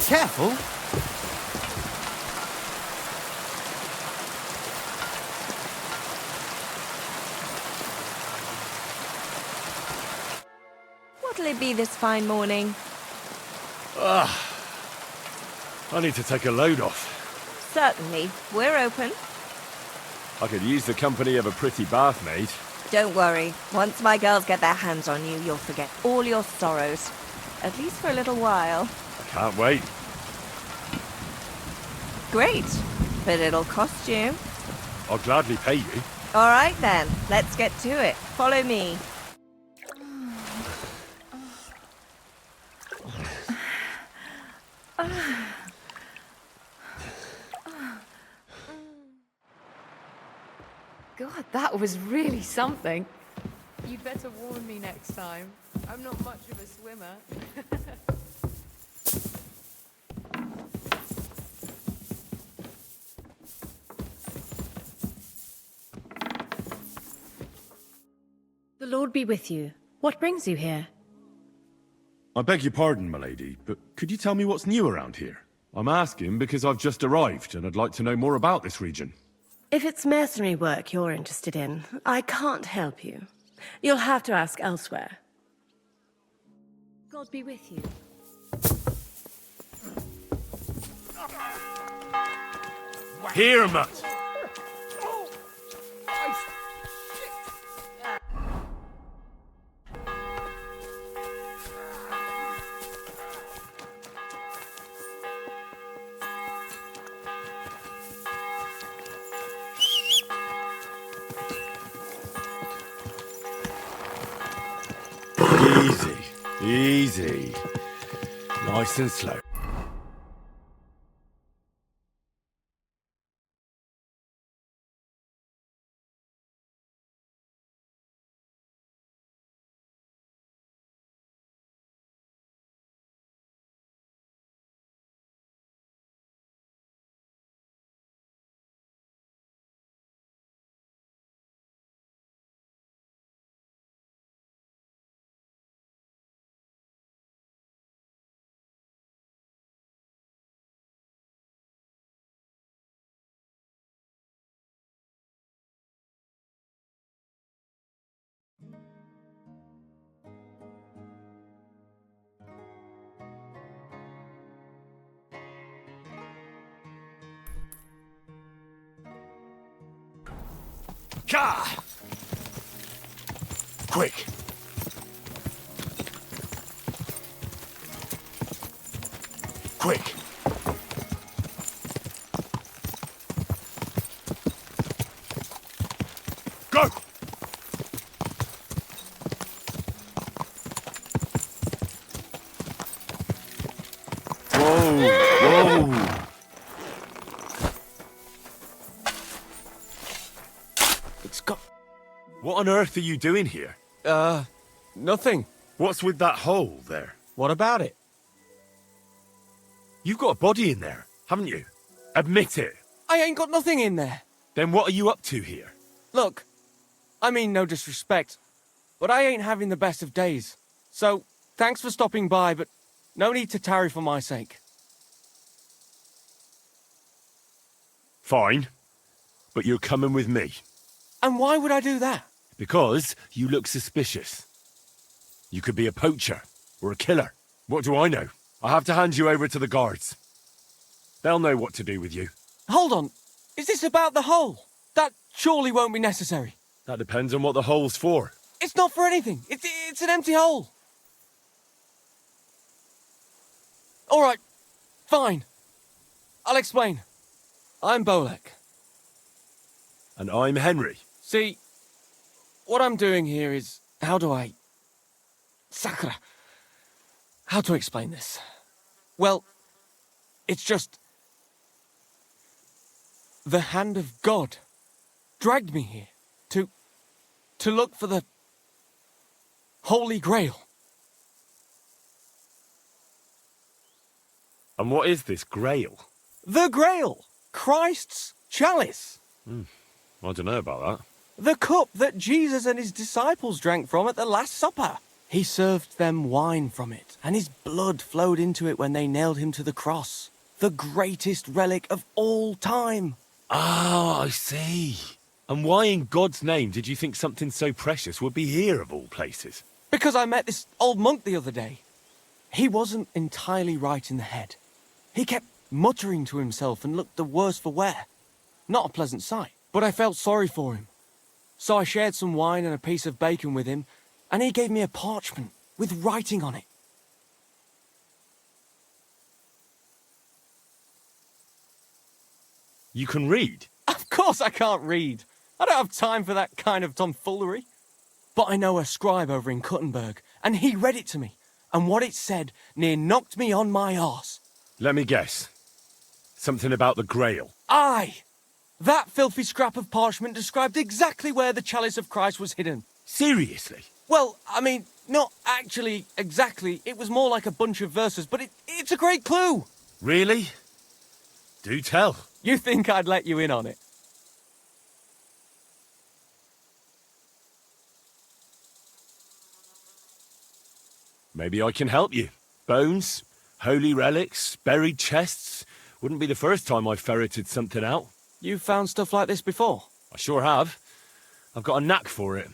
Careful. What'll it be this fine morning? I need to take a load off. Certainly. We're open. I could use the company of a pretty bath maid. Don't worry. Once my girls get their hands on you, you'll forget all your sorrows. At least for a little while. I can't wait. Great. But it'll cost you. I'll gladly pay you. All right then. Let's get to it. Follow me. God, that was really something. You'd better warn me next time. I'm not much of a swimmer. The Lord be with you. What brings you here? I beg your pardon, milady, but could you tell me what's new around here? I'm asking because I've just arrived and I'd like to know more about this region. If it's mercenary work you're interested in, I can't help you. You'll have to ask elsewhere. God be with you. Here, Mutt! Easy, easy. Nice and slow. Ka! Quick! Quick! Go! Whoa! Whoa! What on earth are you doing here? Nothing. What's with that hole there? What about it? You've got a body in there, haven't you? Admit it. I ain't got nothing in there. Then what are you up to here? Look, I mean no disrespect, but I ain't having the best of days. So, thanks for stopping by, but no need to tarry for my sake. Fine. But you're coming with me. And why would I do that? Because you look suspicious. You could be a poacher or a killer. What do I know? I have to hand you over to the guards. They'll know what to do with you. Hold on. Is this about the hole? That surely won't be necessary. That depends on what the hole's for. It's not for anything. It's an empty hole. All right. Fine. I'll explain. I'm Bolek. And I'm Henry. See, what I'm doing here is... How do I... Sakura. How to explain this? Well, it's just... The hand of God dragged me here to look for the Holy Grail. And what is this Grail? The Grail! Christ's chalice! I don't know about that. The cup that Jesus and his disciples drank from at the Last Supper. He served them wine from it, and his blood flowed into it when they nailed him to the cross. The greatest relic of all time. Ah, I see. And why in God's name did you think something so precious would be here of all places? Because I met this old monk the other day. He wasn't entirely right in the head. He kept muttering to himself and looked the worse for wear. Not a pleasant sight, but I felt sorry for him. So I shared some wine and a piece of bacon with him, and he gave me a parchment with writing on it. You can read? Of course I can't read. I don't have time for that kind of tomfoolery. But I know a scribe over in Kuttenberg, and he read it to me. And what it said near knocked me on my arse. Let me guess. Something about the Grail. Aye! That filthy scrap of parchment described exactly where the chalice of Christ was hidden. Seriously? Well, I mean, not actually exactly. It was more like a bunch of verses, but it's a great clue. Really? Do tell. You think I'd let you in on it? Maybe I can help you. Bones, holy relics, buried chests. Wouldn't be the first time I've ferreted something out. You've found stuff like this before? I sure have. I've got a knack for it.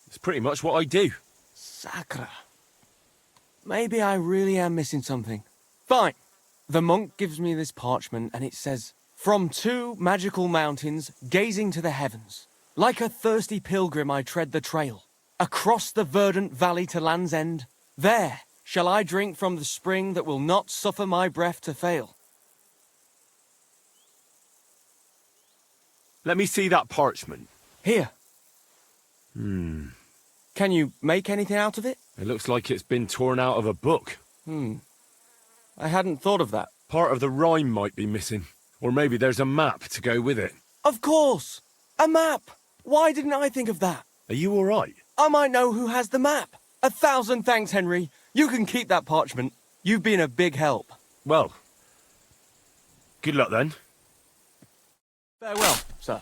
It's pretty much what I do. Sacre. Maybe I really am missing something. Fine. The monk gives me this parchment and it says, "From two magical mountains, gazing to the heavens. Like a thirsty pilgrim I tread the trail. Across the verdant valley to Land's End. There shall I drink from the spring that will not suffer my breath to fail." Let me see that parchment. Here. Can you make anything out of it? It looks like it's been torn out of a book. I hadn't thought of that. Part of the rhyme might be missing. Or maybe there's a map to go with it. Of course! A map! Why didn't I think of that? Are you all right? I might know who has the map. 1,000 thanks, Henry. You can keep that parchment. You've been a big help. Well, good luck then. Farewell, sir.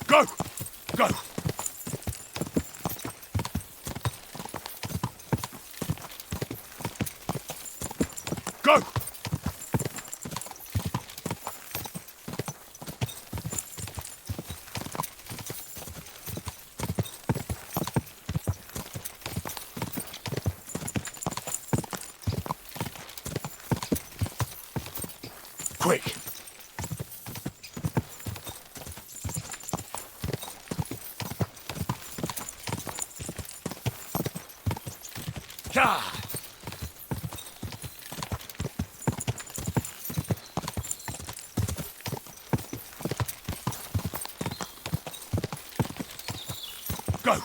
Go! Go! Go! quick! Ah! Go!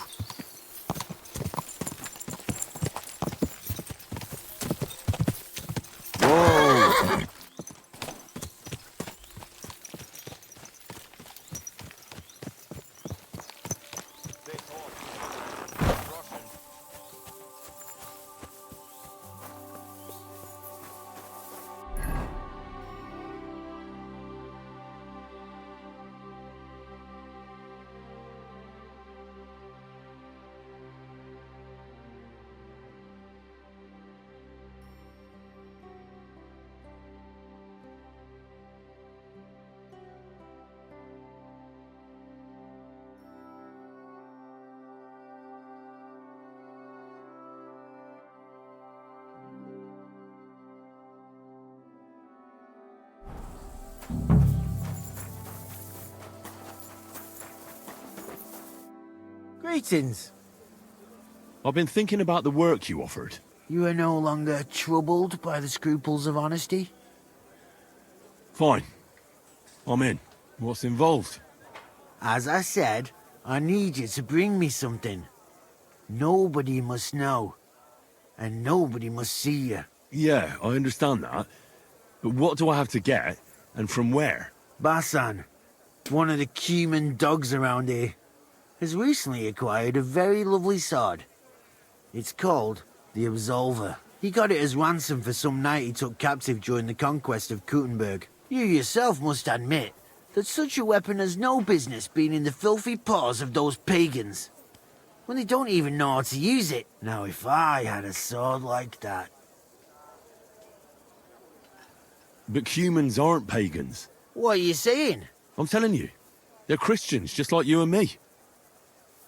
Greetings. I've been thinking about the work you offered. You are no longer troubled by the scruples of honesty? Fine. I'm in. What's involved? As I said, I need you to bring me something. Nobody must know. And nobody must see you. Yeah, I understand that. But what do I have to get, and from where? Basan, one of the cumin dogs around here, has recently acquired a very lovely sword. It's called the Absolver. He got it as ransom for some knight he took captive during the conquest of Kuttenberg. You yourself must admit that such a weapon has no business being in the filthy paws of those pagans, when they don't even know how to use it. Now if I had a sword like that... But humans aren't pagans. What are you saying? I'm telling you. They're Christians, just like you and me.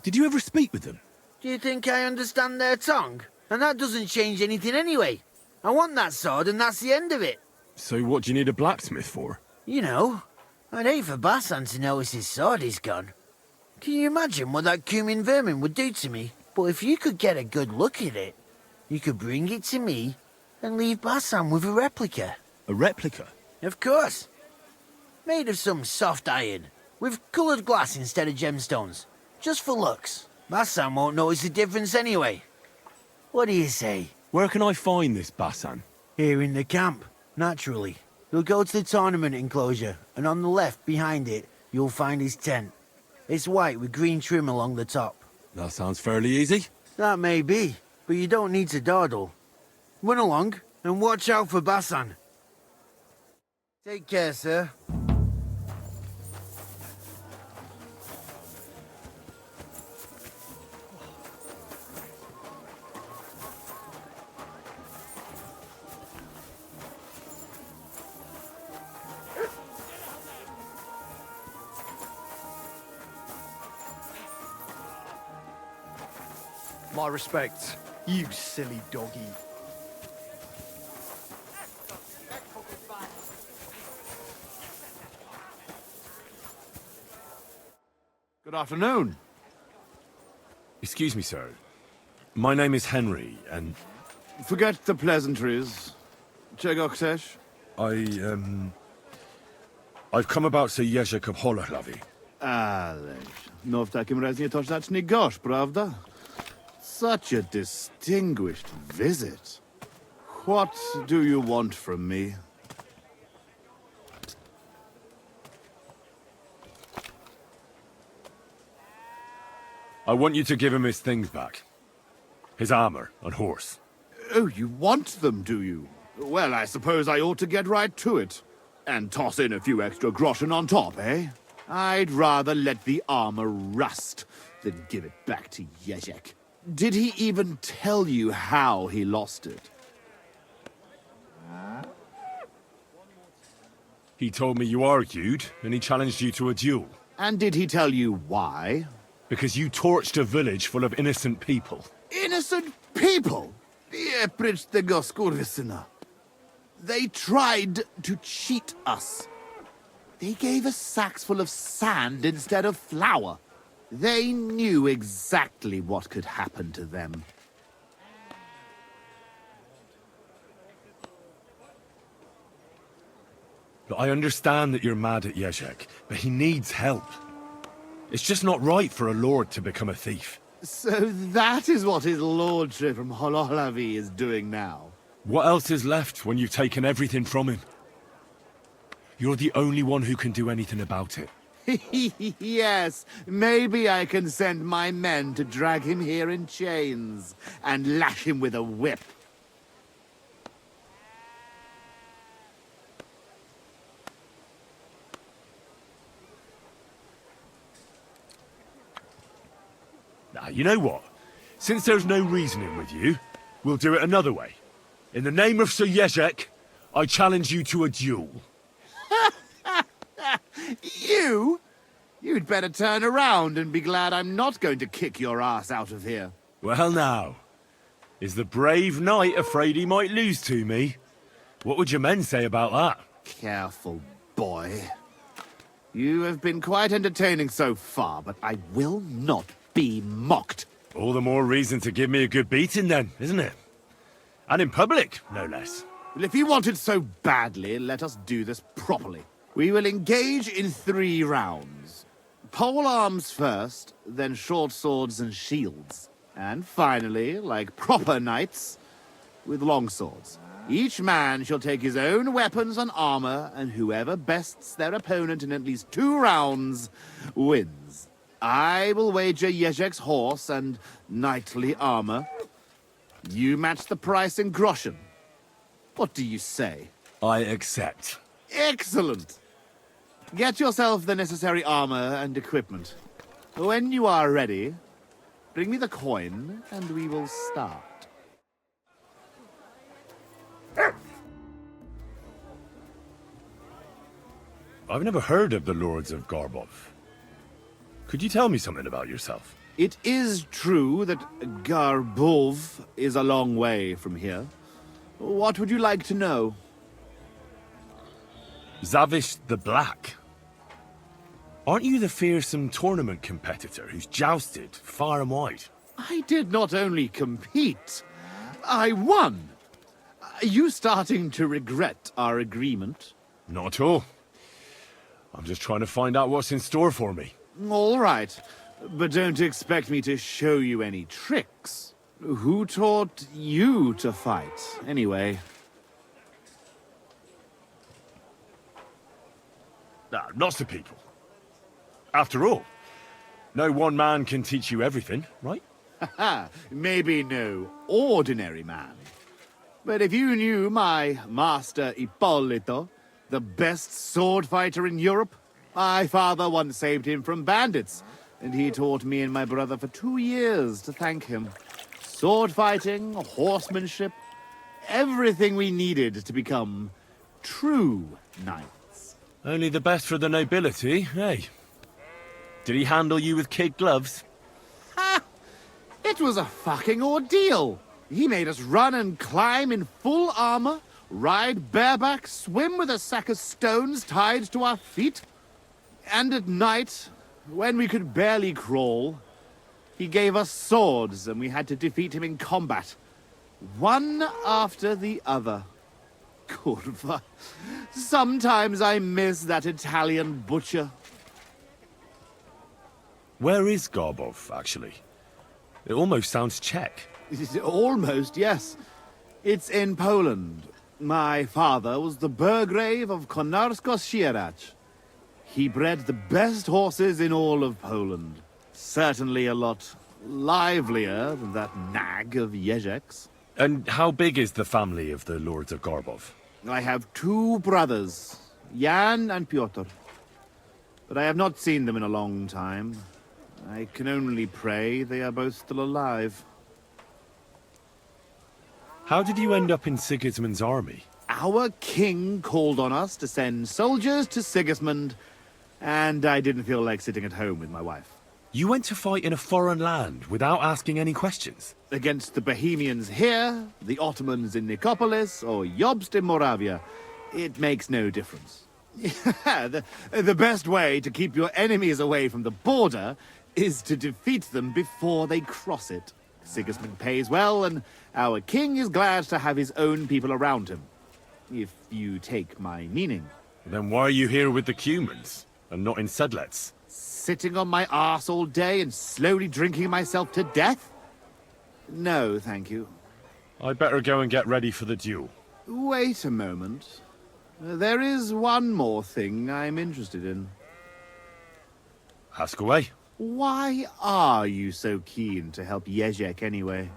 Did you ever speak with them? Do you think I understand their tongue? And that doesn't change anything anyway. I want that sword and that's the end of it. So what do you need a blacksmith for? You know, I'd hate for Basan to notice his sword is gone. Can you imagine what that cumin vermin would do to me? But if you could get a good look at it, you could bring it to me and leave Basan with a replica. A replica? Of course. Made of some soft iron, with coloured glass instead of gemstones. Just for looks. Basan won't notice the difference anyway. What do you say? Where can I find this Basan? Here in the camp, naturally. You'll go to the tournament enclosure, and on the left, behind it, you'll find his tent. It's white with green trim along the top. That sounds fairly easy. That may be, but you don't need to dawdle. Run along, and watch out for Basan. Take care, sir. My respects, you silly doggy. Good afternoon. Excuse me, sir. My name is Henry, and Forget the pleasantries. Czego chcesz? I've come about Sir Jerzy Kaphola-Hlavi. Ależ, no w takim razie nie to zacznij gorzь, prawda? Such a distinguished visit. What do you want from me? I want you to give him his things back. His armor and horse. Oh, you want them, do you? Well, I suppose I ought to get right to it. And toss in a few extra groschen on top, eh? I'd rather let the armor rust than give it back to Jezek. Did he even tell you how he lost it? He told me you argued, and he challenged you to a duel. And did he tell you why? Because you torched a village full of innocent people. Innocent people? Nie prycz tego skurwysyna. They tried to cheat us. They gave us sacks full of sand instead of flour. They knew exactly what could happen to them. But I understand that you're mad at Jezek, but he needs help. It's just not right for a lord to become a thief. So that is what his lordship from Hololavi is doing now. What else is left when you've taken everything from him? You're the only one who can do anything about it. Yes, maybe I can send my men to drag him here in chains and lash him with a whip. Now, you know what? Since there's no reasoning with you, we'll do it another way. In the name of Sir Jezek, I challenge you to a duel. You? You'd better turn around and be glad I'm not going to kick your ass out of here. Well now, is the brave knight afraid he might lose to me? What would your men say about that? Careful, boy. You have been quite entertaining so far, but I will not be mocked. All the more reason to give me a good beating then, isn't it? And in public, no less. Well, if you want it so badly, let us do this properly. We will engage in 3 rounds. Pole arms first, then short swords and shields. And finally, like proper knights, with long swords. Each man shall take his own weapons and armor, and whoever bests their opponent in at least 2 rounds wins. I will wager Jezek's horse and knightly armor. You match the price in groschen. What do you say? I accept. Excellent! Get yourself the necessary armor and equipment. When you are ready, bring me the coin, and we will start. I've never heard of the Lords of Garbov. Could you tell me something about yourself? It is true that Garbov is a long way from here. What would you like to know? Zavish the Black. Aren't you the fearsome tournament competitor who's jousted far and wide? I did not only compete, I won. Are you starting to regret our agreement? Not at all. I'm just trying to find out what's in store for me. All right, but don't expect me to show you any tricks. Who taught you to fight, anyway? Lots of people. After all, no one man can teach you everything, right? Haha, maybe no ordinary man. But if you knew my master Ippolito, the best sword fighter in Europe, my father once saved him from bandits, and he taught me and my brother for 2 years to thank him. Sword fighting, horsemanship, everything we needed to become true knights. Only the best for the nobility, hey? Did he handle you with kid gloves? Ha! It was a fucking ordeal. He made us run and climb in full armor, ride bareback, swim with a sack of stones tied to our feet. And at night, when we could barely crawl, he gave us swords and we had to defeat him in combat. One after the other. Curva. Sometimes I miss that Italian butcher. Where is Garbov, actually? It almost sounds Czech. Almost, yes. It's in Poland. My father was the Burgrave of Konarsko-Sierać. He bred the best horses in all of Poland. Certainly a lot livelier than that nag of Jezek's. And how big is the family of the Lords of Garbov? I have 2 brothers, Jan and Piotr. But I have not seen them in a long time. I can only pray they are both still alive. How did you end up in Sigismund's army? Our king called on us to send soldiers to Sigismund, and I didn't feel like sitting at home with my wife. You went to fight in a foreign land without asking any questions. Against the Bohemians here, the Ottomans in Nicopolis, or Jobst in Moravia, it makes no difference. the best way to keep your enemies away from the border is to defeat them before they cross it. Sigismund pays well, and our king is glad to have his own people around him. If you take my meaning. Then why are you here with the Cumans, and not in Sedlets? Sitting on my arse all day and slowly drinking myself to death? No, thank you. I'd better go and get ready for the duel. Wait a moment. There is one more thing I'm interested in. Ask away. Why are you so keen to help Jezek anyway?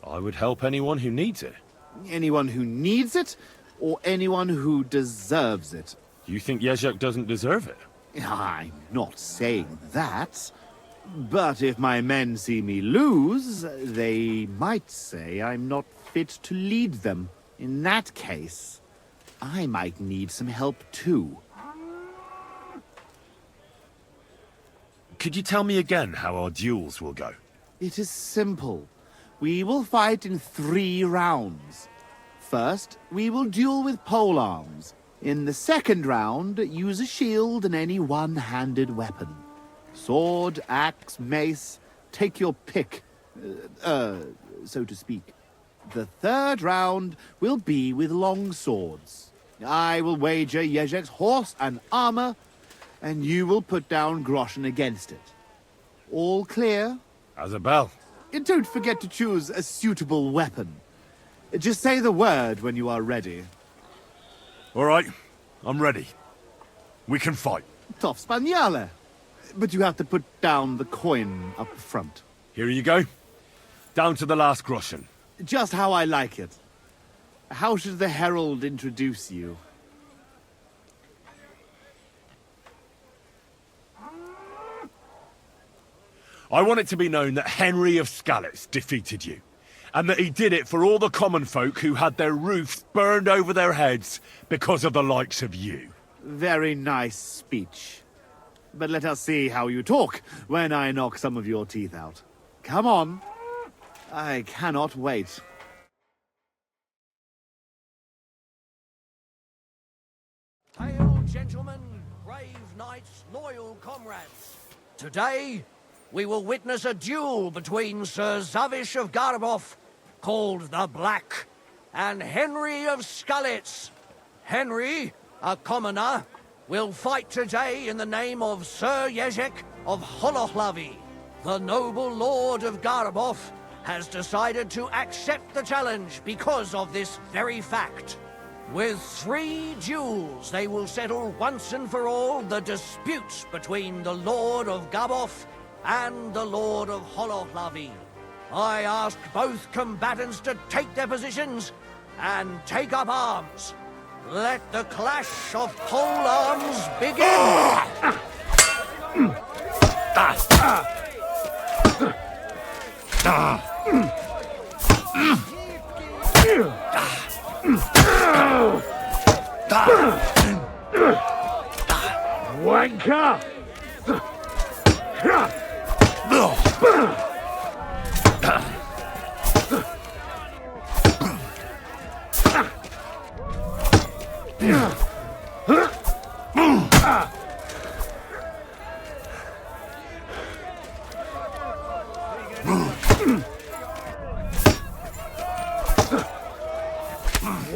I would help anyone who needs it. Anyone who needs it, or anyone who deserves it? You think Jezek doesn't deserve it? I'm not saying that. But if my men see me lose, they might say I'm not fit to lead them. In that case, I might need some help too. Could you tell me again how our duels will go? It is simple. We will fight in 3 rounds. First, we will duel with polearms. In the second round, use a shield and any one-handed weapon. Sword, axe, mace, take your pick, so to speak. The third round will be with long swords. I will wager Jezek's horse and armor, and you will put down groschen against it. All clear? As a bell. And don't forget to choose a suitable weapon. Just say the word when you are ready. All right, I'm ready. We can fight. Tough Spaniale. But you have to put down the coin up front. Here you go. Down to the last groschen. Just how I like it. How should the herald introduce you? I want it to be known that Henry of Skalitz defeated you, and that he did it for all the common folk who had their roofs burned over their heads because of the likes of you. Very nice speech. But let us see how you talk when I knock some of your teeth out. Come on. I cannot wait. Hail, gentlemen, brave knights, loyal comrades. Today, we will witness a duel between Sir Zavish of Garbov, called the Black, and Henry of Skalitz. Henry, a commoner, will fight today in the name of Sir Jezek of Holohlavi. The noble lord of Garbov has decided to accept the challenge because of this very fact. With 3 duels, they will settle once and for all the dispute between the Lord of Garbov and the Lord of Holohlavi. I ask both combatants to take their positions and take up arms. Let the clash of pole arms begin! Wanker!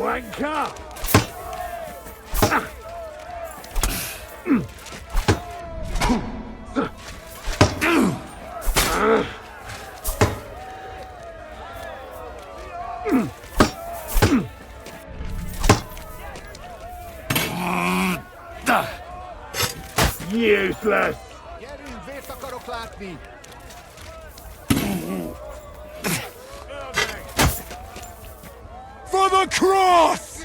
Wanker! Useless! Gyerünk, vért akarok látni! For the cross!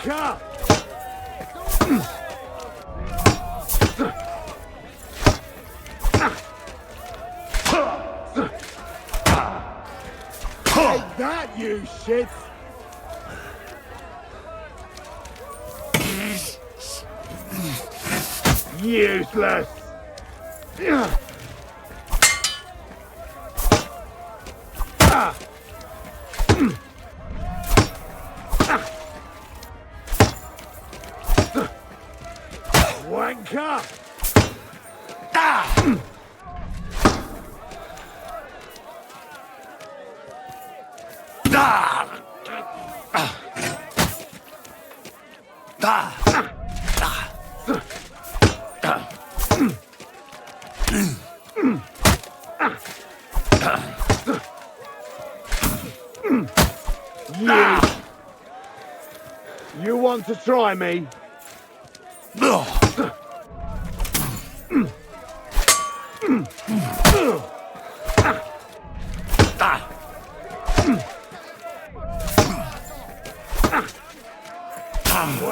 Wanker! Take that, you shit! Useless! Wanker! You want to try me?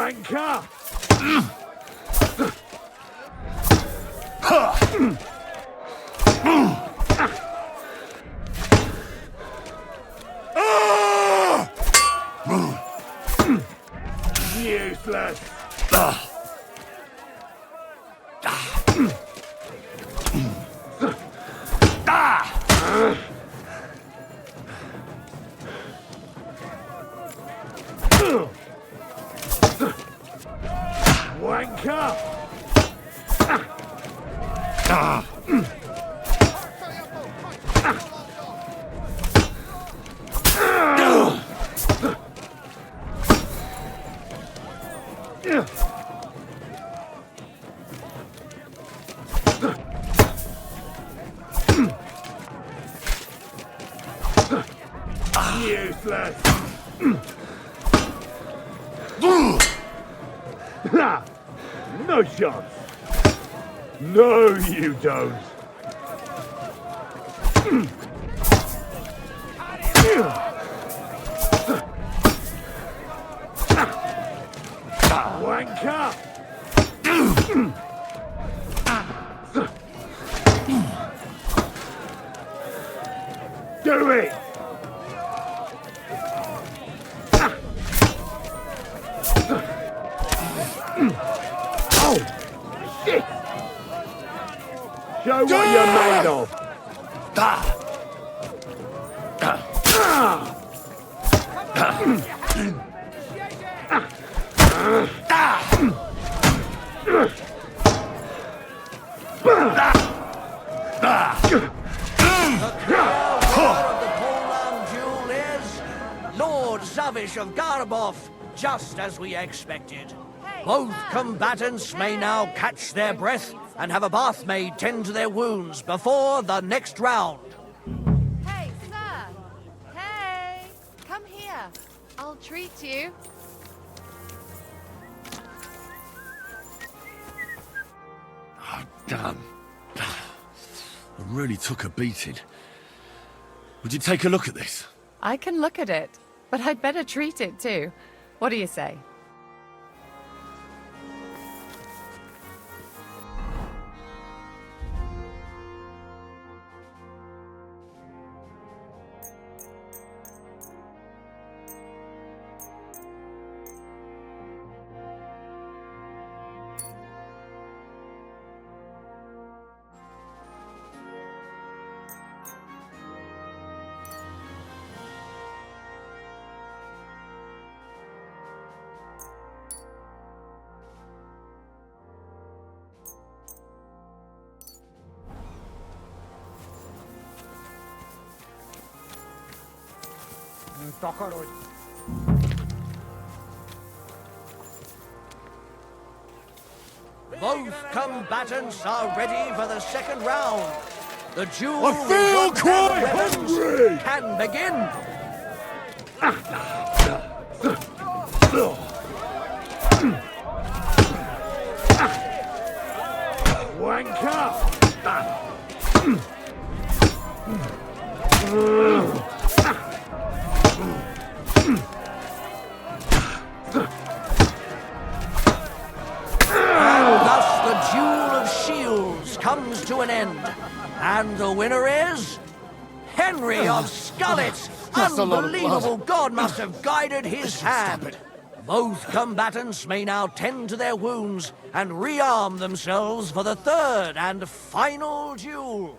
Wanker! Useless! Wanker! Useless! No chance! No, you don't! Wanker! Do it! Oh, shit! Show what you're made of! Lord Zavish of Garabov, just as we expected. Both combatants may now catch their breath and have a bath maid tend to their wounds before the next round. Hey, sir! Hey! Come here. I'll treat you. Oh, damn. I really took a beating. Would you take a look at this? I can look at it, but I'd better treat it too. What do you say? Both combatants are ready for the second round. The duel I feel with quite weapons hungry! can begin. Wanker! And the winner is... Henry of Skullet! That's a lot of blood. Unbelievable! God must have guided his hand. Both combatants may now tend to their wounds and rearm themselves for the third and final duel.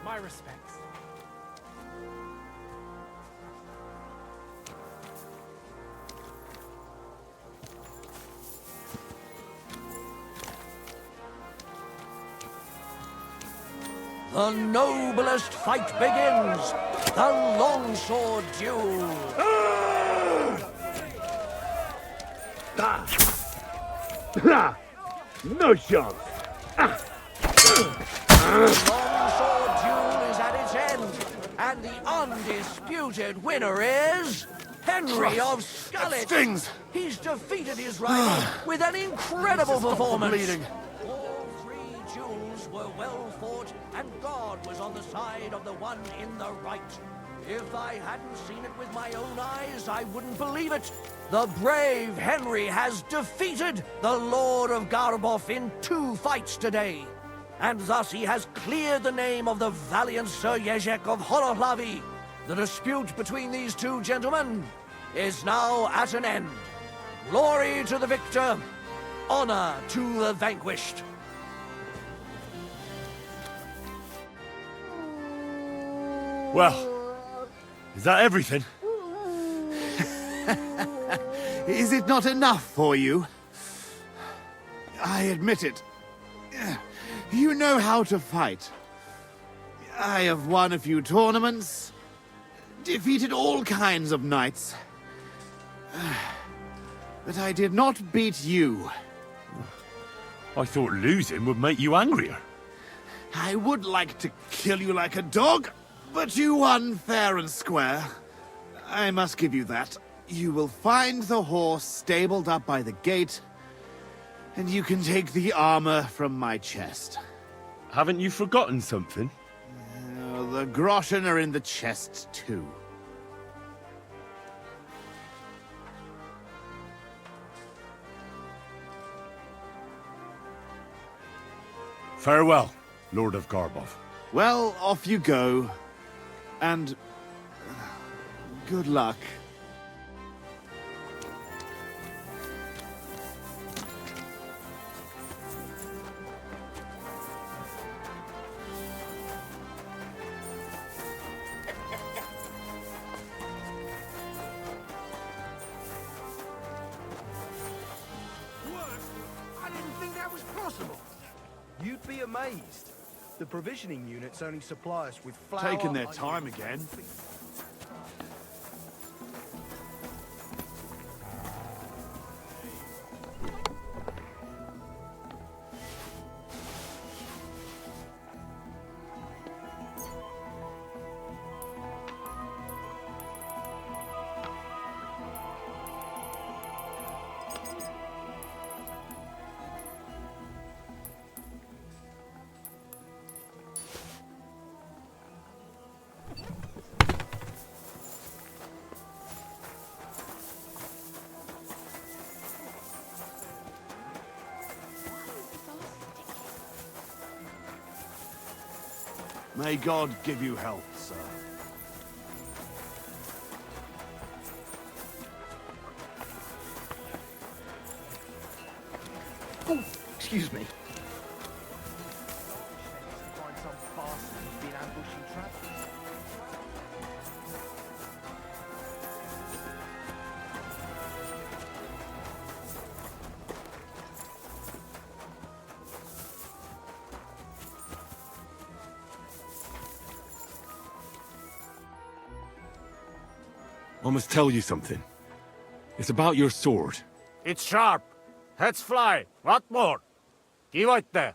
My respects. The noblest fight begins. The longsword duel. No chance. Longsword duel is at its end, and the undisputed winner is Henry of Skullet. Stings! He's defeated his rival with an incredible performance. bleeding. All three duels were well fought, and God was on the side of the one in the right. If I hadn't seen it with my own eyes, I wouldn't believe it. The brave Henry has defeated the Lord of Garboff in 2 fights today. And thus he has cleared the name of the valiant Sir Jezek of Horohlavi. The dispute between these two gentlemen is now at an end. Glory to the victor, honor to the vanquished. Well, is that everything? Is it not enough for you? I admit it. You know how to fight. I have won a few tournaments, defeated all kinds of knights. But I did not beat you. I thought losing would make you angrier. I would like to kill you like a dog, but you won fair and square. I must give you that. You will find the horse stabled up by the gate, and you can take the armor from my chest. Haven't you forgotten something? The groschen are in the chest, too. Farewell, Lord of Garboff. Well, off you go. And good luck. I didn't think that was possible. You'd be amazed. The provisioning units only supply us with flour. Taking their time again. May God give you health, sir. Oh, excuse me. Find some bastard who's been ambushing travelers. I must tell you something. It's about your sword. It's sharp. Heads fly. What more? Give it there.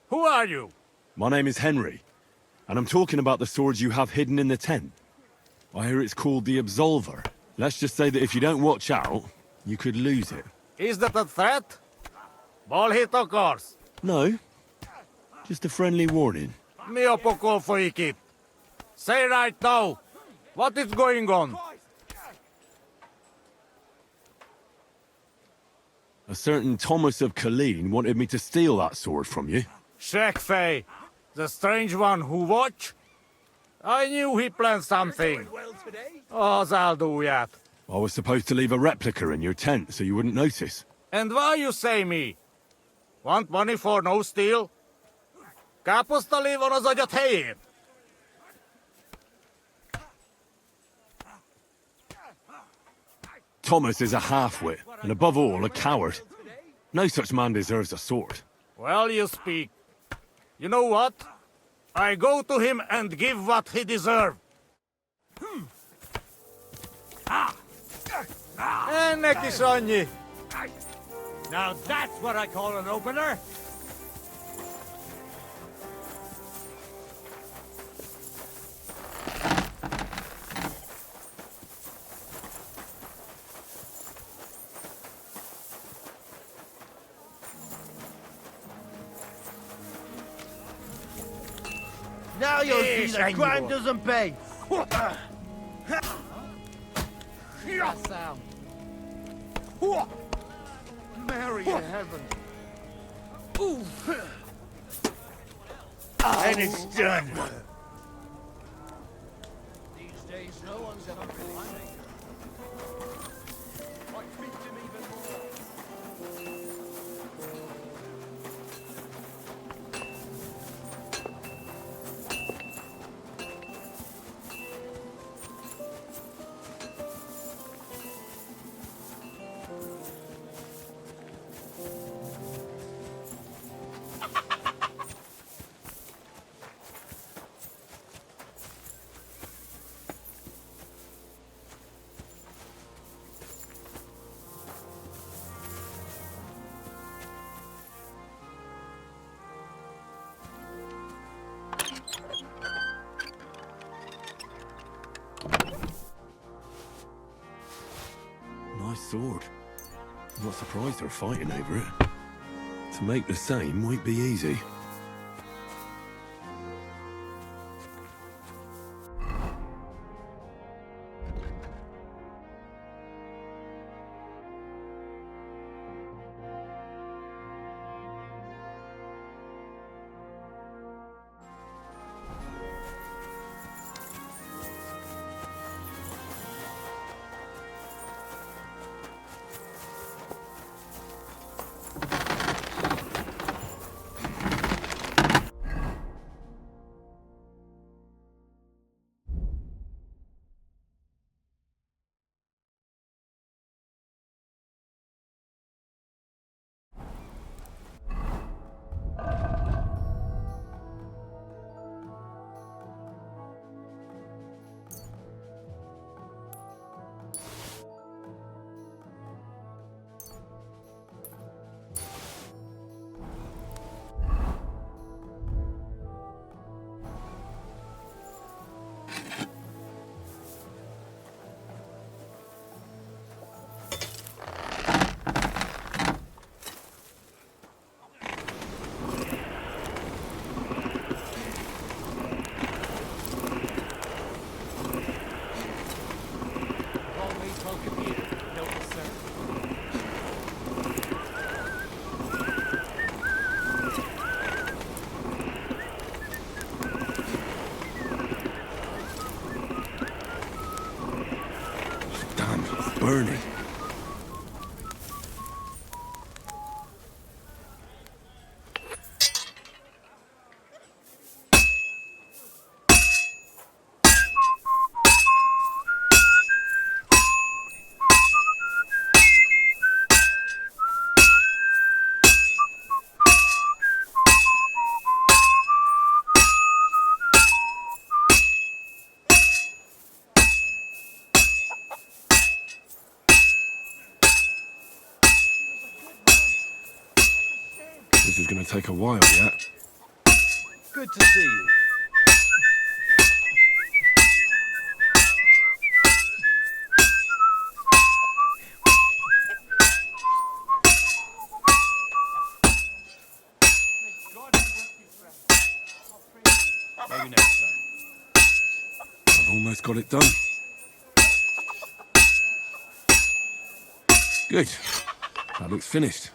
Who are you? My name is Henry, and I'm talking about the sword you have hidden in the tent. I hear it's called the Absolver. Let's just say that if you don't watch out, you could lose it. Is that a threat? Ball hit, of course. No, just a friendly warning. Mio poco foikit. Say right now, what is going on? A certain Thomas of Colleen wanted me to steal that sword from you. Shekfei, the strange one who watch? I knew he planned something. Oh, I'll do that. I was supposed to leave a replica in your tent so you wouldn't notice. And why you say me? Want money for no steal? Kapusta live on a zagyat. Thomas is a half-wit, and above all, a coward. No such man deserves a sword. Well, you speak. You know what? I go to him and give what he deserves. Nekisonyi. Now that's what I call an opener. Now you'll see that crime doesn't pay. Mary in heaven. And it's done. These days, no one's ever behind me. I beat him even more. Nice sword. I'm not surprised they're fighting over it. To make the same won't be easy. Damn, it's burning. is going to take a while yet. Good to see you. Maybe next time. I've almost got it done. Good. That looks finished.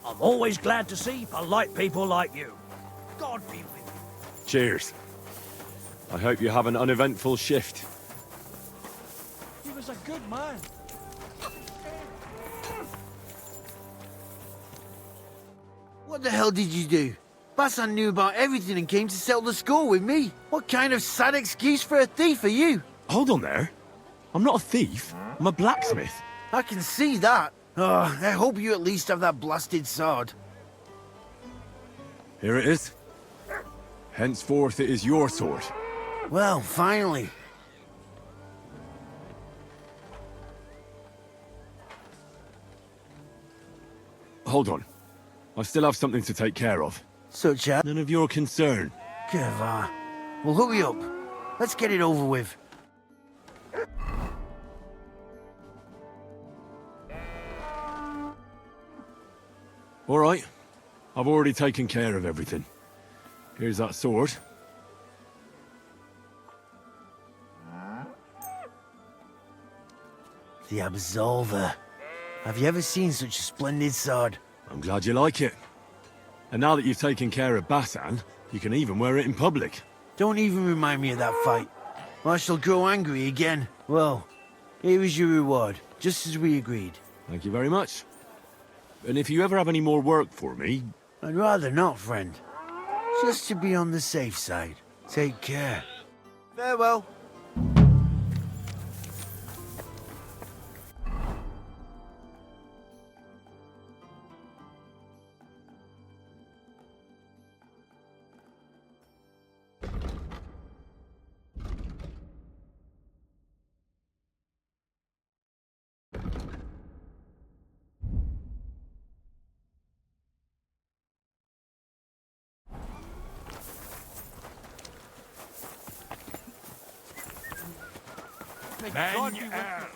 I'm always glad to see polite people like you. God be with you. Cheers. I hope you have an uneventful shift. He was a good man. What the hell did you do? Bassan knew about everything and came to settle the score with me. What kind of sad excuse for a thief are you? Hold on there. I'm not a thief. I'm a blacksmith. I can see that. Oh, I hope you at least have that blasted sword. Here it is. Henceforth it is your sword. Well, finally. Hold on. I still have something to take care of. Such as... None of your concern. Keva. Well, hurry up. Let's get it over with. All right. I've already taken care of everything. Here's that sword. The Absolver. Have you ever seen such a splendid sword? I'm glad you like it. And now that you've taken care of Bassan, you can even wear it in public. Don't even remind me of that fight. Or I shall grow angry again. Well, here is your reward, just as we agreed. Thank you very much. And if you ever have any more work for me... I'd rather not, friend. Just to be on the safe side. Take care. Farewell. God be with you, friend.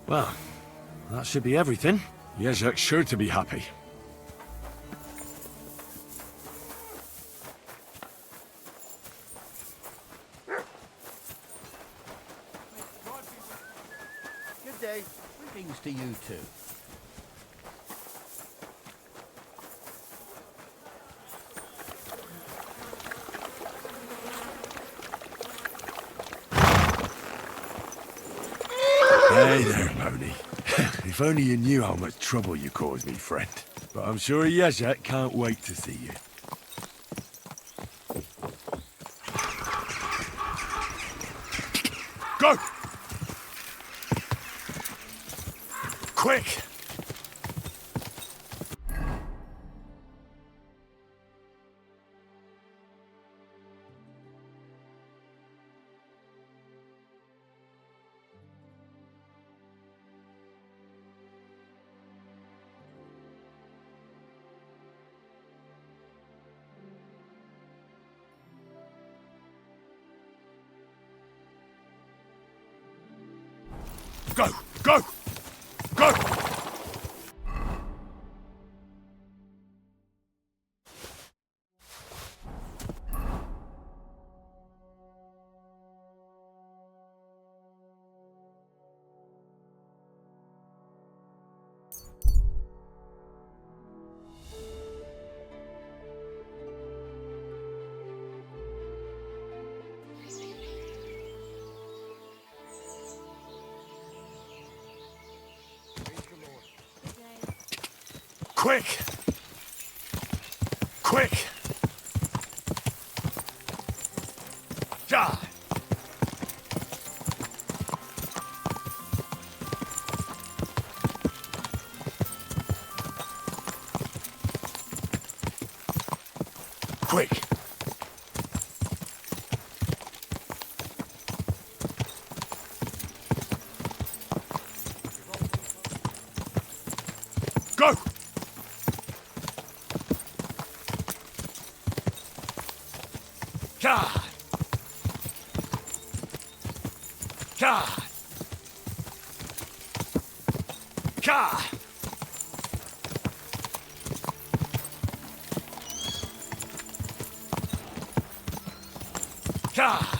Well, that should be everything. Yezhek's sure to be happy. day. Greetings to you too. Hey there, Pony. If only you knew how much trouble you caused me, friend. But I'm sure Yezhet can't wait to see you. Go! Quick! Go! Go! Go! Quick! Quick! Die! Quick! Go! God! God! God! God!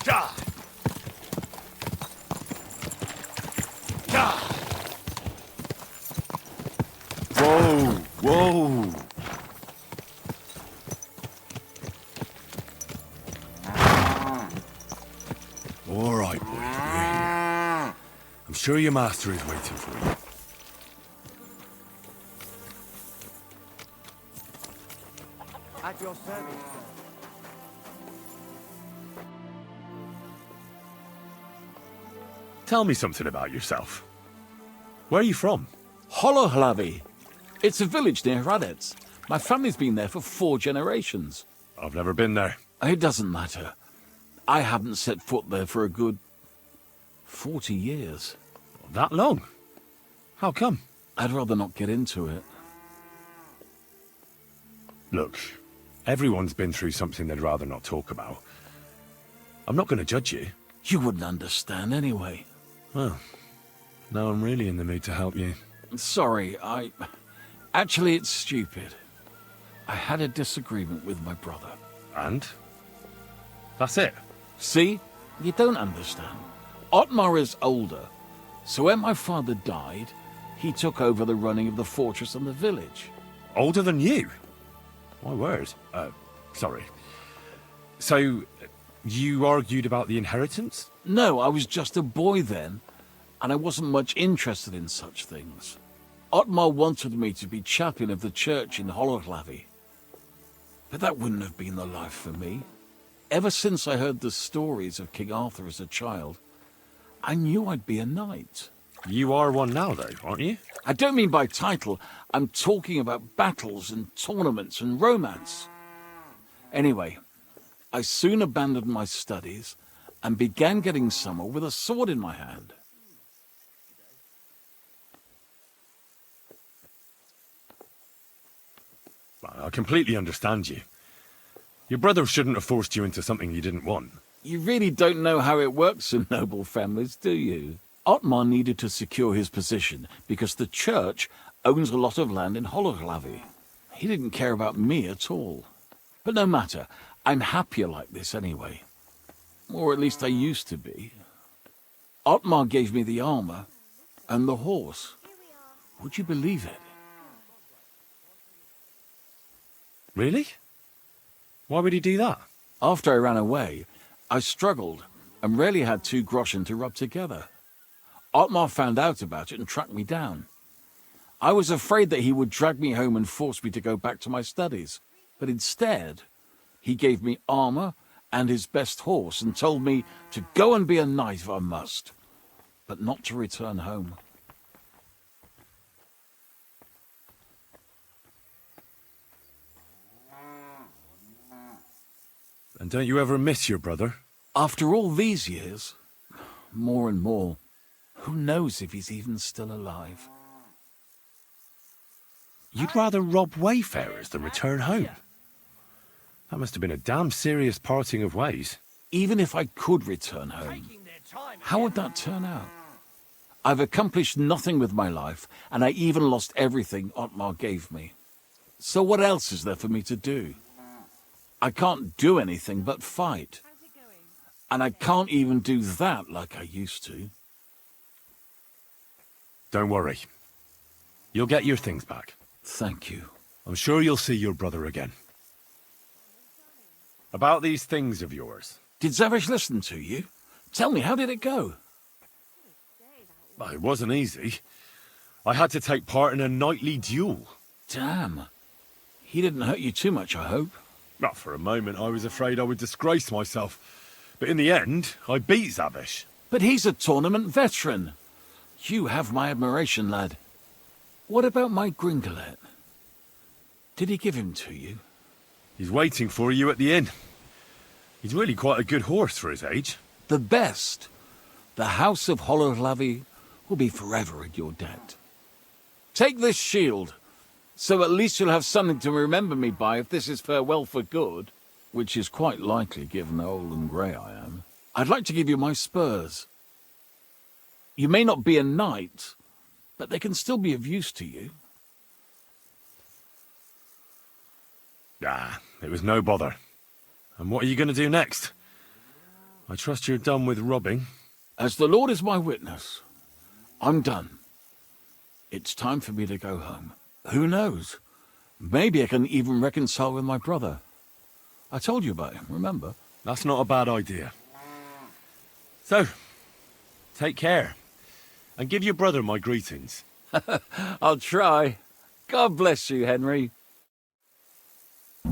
God! God! Whoa! Whoa! All right, boy. We're here. I'm sure your master is waiting for you. At your service. Tell me something about yourself. Where are you from? Holohlavi. It's a village near Hradec. My family's been there for 4 generations. I've never been there. It doesn't matter. I haven't set foot there for a good 40 years. That long? How come? I'd rather not get into it. Look, everyone's been through something they'd rather not talk about. I'm not going to judge you. You wouldn't understand anyway. Well, now I'm really in the mood to help you. Sorry, Actually, it's stupid. I had a disagreement with my brother. And? That's it? See? You don't understand. Otmar is older, so when my father died, he took over the running of the fortress and the village. Older than you? My word. Sorry. So, you argued about the inheritance? No, I was just a boy then, and I wasn't much interested in such things. Otmar wanted me to be chaplain of the church in Holohlavi. But that wouldn't have been the life for me. Ever since I heard the stories of King Arthur as a child, I knew I'd be a knight. You are one now, though, aren't you? I don't mean by title. I'm talking about battles and tournaments and romance. Anyway, I soon abandoned my studies and began getting somewhere with a sword in my hand. I completely understand you. Your brother shouldn't have forced you into something you didn't want. You really don't know how it works in noble families, do you? Otmar needed to secure his position because the church owns a lot of land in Holohlavi. He didn't care about me at all. But no matter, I'm happier like this anyway. Or at least I used to be. Otmar gave me the armor and the horse. Would you believe it? Really? Why would he do that? After I ran away, I struggled and rarely had 2 groschen to rub together. Otmar found out about it and tracked me down. I was afraid that he would drag me home and force me to go back to my studies, but instead, he gave me armor and his best horse and told me to go and be a knight if I must, but not to return home. And don't you ever miss your brother? After all these years, more and more, who knows if he's even still alive? You'd rather rob wayfarers than return home? That must have been a damn serious parting of ways. Even if I could return home, how would that turn out? I've accomplished nothing with my life, and I even lost everything Otmar gave me. So what else is there for me to do? I can't do anything but fight. And I can't even do that like I used to. Don't worry. You'll get your things back. Thank you. I'm sure you'll see your brother again. About these things of yours. Did Zavish listen to you? Tell me, how did it go? Well, it wasn't easy. I had to take part in a nightly duel. Damn. He didn't hurt you too much, I hope. Well, for a moment I was afraid I would disgrace myself. But in the end, I beat Zavish. But he's a tournament veteran. You have my admiration, lad. What about my Gringolet? Did he give him to you? He's waiting for you at the inn. He's really quite a good horse for his age. The best. The House of Hololavi will be forever at your debt. Take this shield, so at least you'll have something to remember me by if this is farewell for good, which is quite likely given how old and grey I am. I'd like to give you my spurs. You may not be a knight, but they can still be of use to you. Ah, it was no bother. And what are you going to do next? I trust you're done with robbing. As the Lord is my witness, I'm done. It's time for me to go home. Who knows? Maybe I can even reconcile with my brother. I told you about him, remember? That's not a bad idea. So, take care. And give your brother my greetings. I'll try. God bless you, Henry. I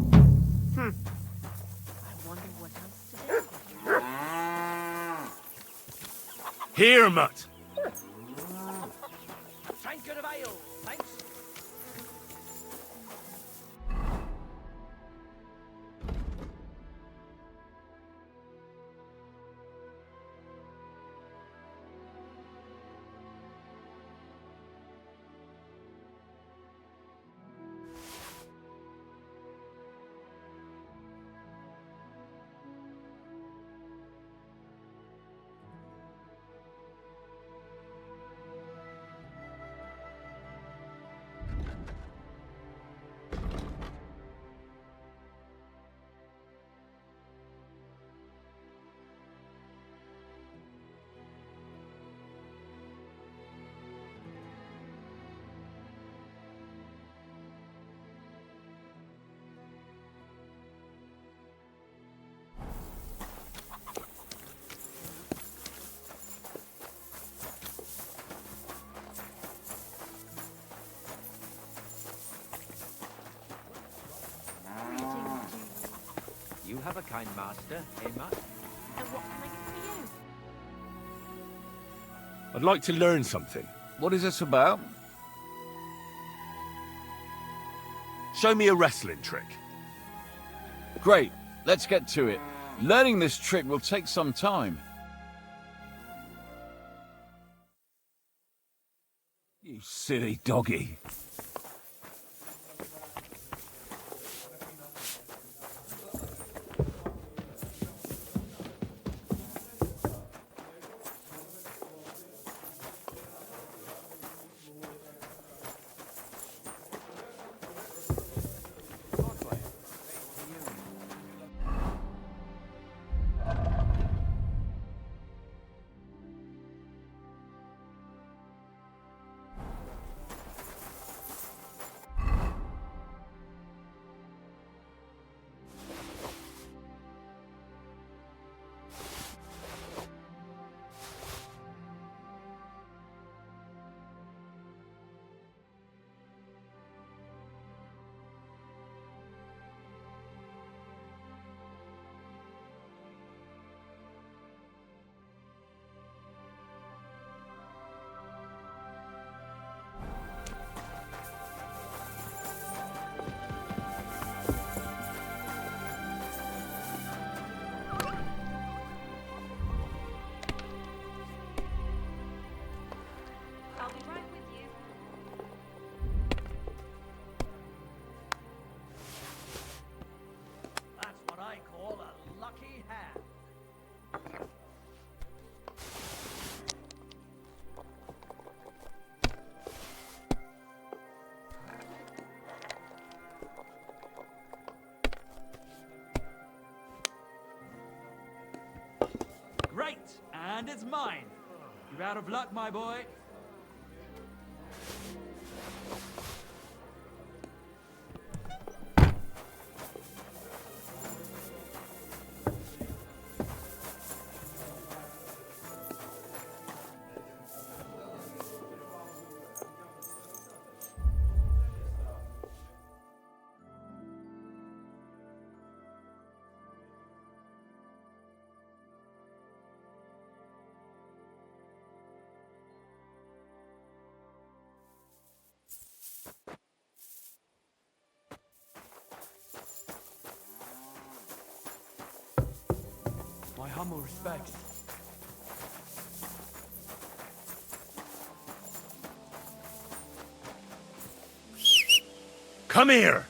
wonder what else to do. Here, Mutt! Tankard of ale, thanks. You have a kind master, eh, Mutt? And what can I get for you? I'd like to learn something. What is this about? Show me a wrestling trick. Great, let's get to it. Learning this trick will take some time. You silly doggy. and it's mine. You're out of luck, my boy. My humble respects. Come here!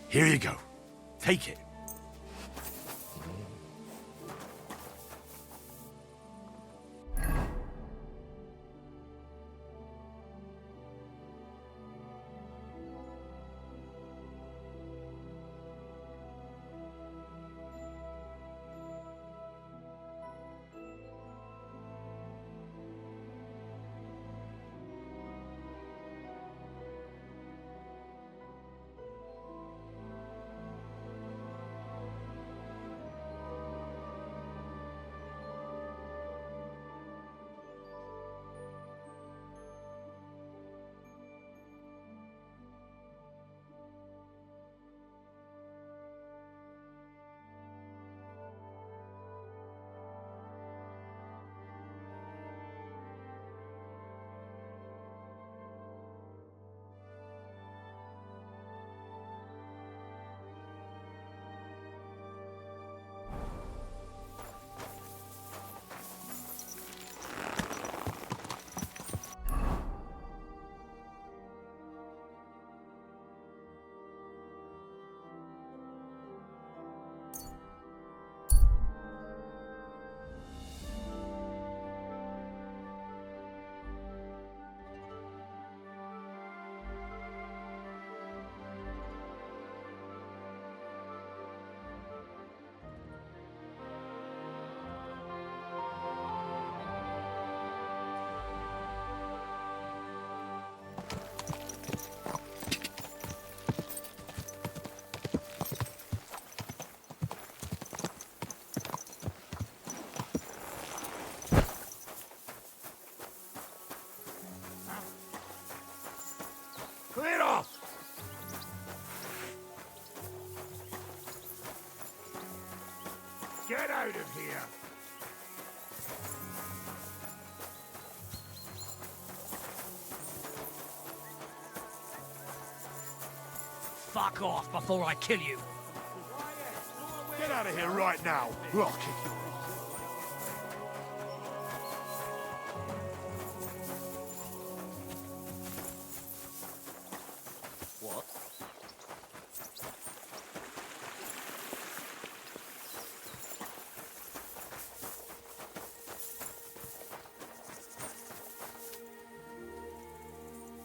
Here you go. Take it. Clear off! Get out of here! Fuck off before I kill you. Get out of here right now, or I'll kick you. What?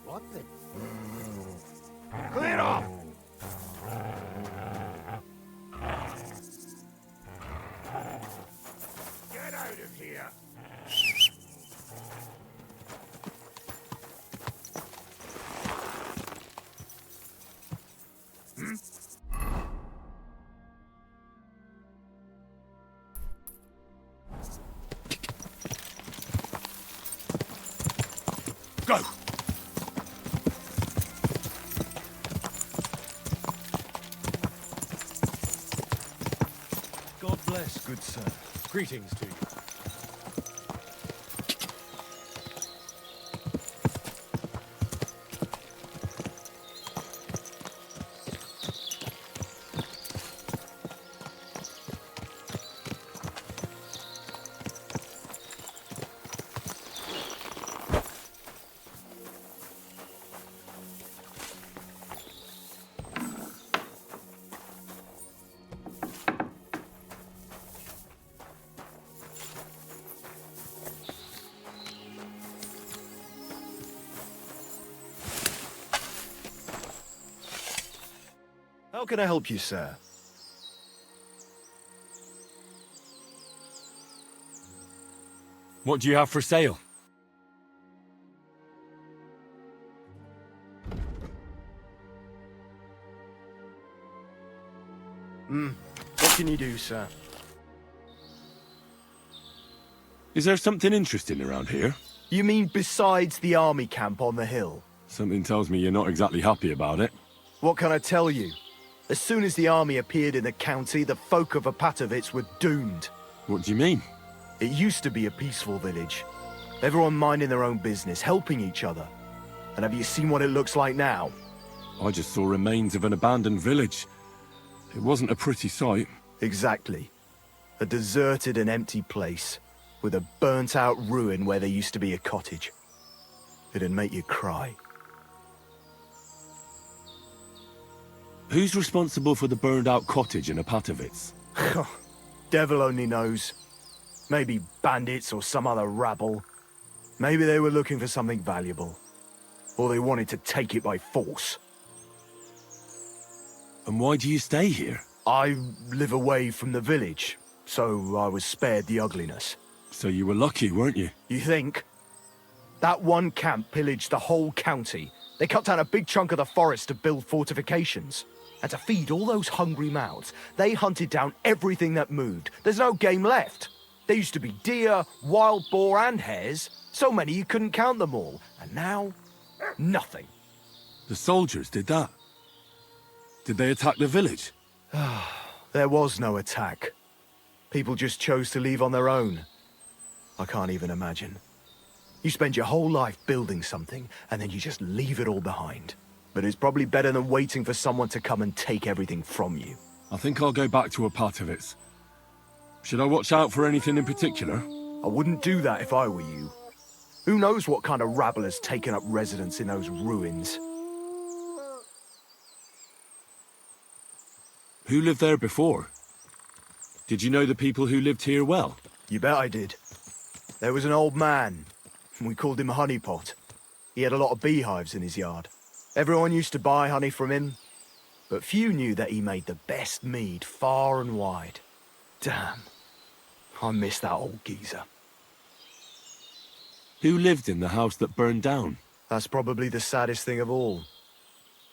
What the? Clear off! Get out of here! Go! God bless, good sir. Greetings to you. How can I help you, sir? What do you have for sale? What can you do, sir? Is there something interesting around here? You mean besides the army camp on the hill? Something tells me you're not exactly happy about it. What can I tell you? As soon as the army appeared in the county, the folk of Apatovitz were doomed. What do you mean? It used to be a peaceful village. Everyone minding their own business, helping each other. And have you seen what it looks like now? I just saw remains of an abandoned village. It wasn't a pretty sight. Exactly. A deserted and empty place, with a burnt-out ruin where there used to be a cottage. It'd make you cry. Who's responsible for the burned-out cottage in Apatovitz? Devil only knows. Maybe bandits or some other rabble. Maybe they were looking for something valuable. Or they wanted to take it by force. And why do you stay here? I live away from the village, so I was spared the ugliness. So you were lucky, weren't you? You think? That one camp pillaged the whole county. They cut down a big chunk of the forest to build fortifications. And to feed all those hungry mouths, they hunted down everything that moved. There's no game left. There used to be deer, wild boar and hares. So many you couldn't count them all. And now, nothing. The soldiers did that? Did they attack the village? There was no attack. People just chose to leave on their own. I can't even imagine. You spend your whole life building something, and then you just leave it all behind. But it's probably better than waiting for someone to come and take everything from you. I think I'll go back to Apatovitz. Should I watch out for anything in particular? I wouldn't do that if I were you. Who knows what kind of rabble has taken up residence in those ruins? Who lived there before? Did you know the people who lived here well? You bet I did. There was an old man. We called him Honeypot. He had a lot of beehives in his yard. Everyone used to buy honey from him, but few knew that he made the best mead far and wide. Damn. I miss that old geezer. Who lived in the house that burned down? That's probably the saddest thing of all.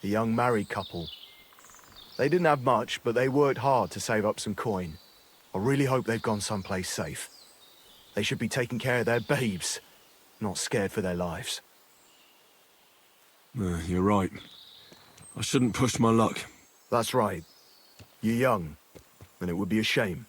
The young married couple. They didn't have much, but they worked hard to save up some coin. I really hope they've gone someplace safe. They should be taking care of their babes, not scared for their lives. You're right. I shouldn't push my luck. That's right. You're young, and it would be a shame.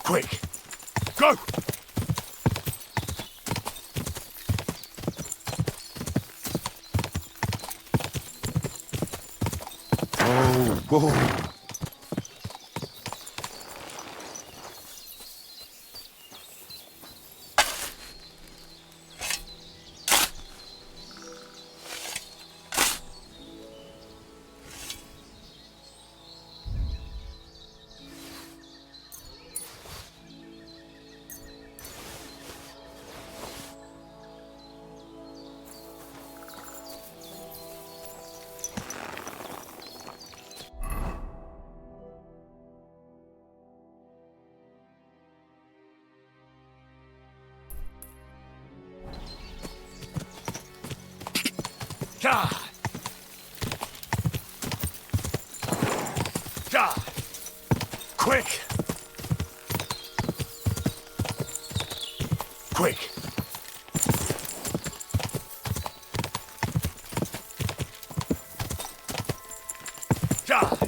Quick! Go! Oh, whoa! God! God! Quick! Quick! God!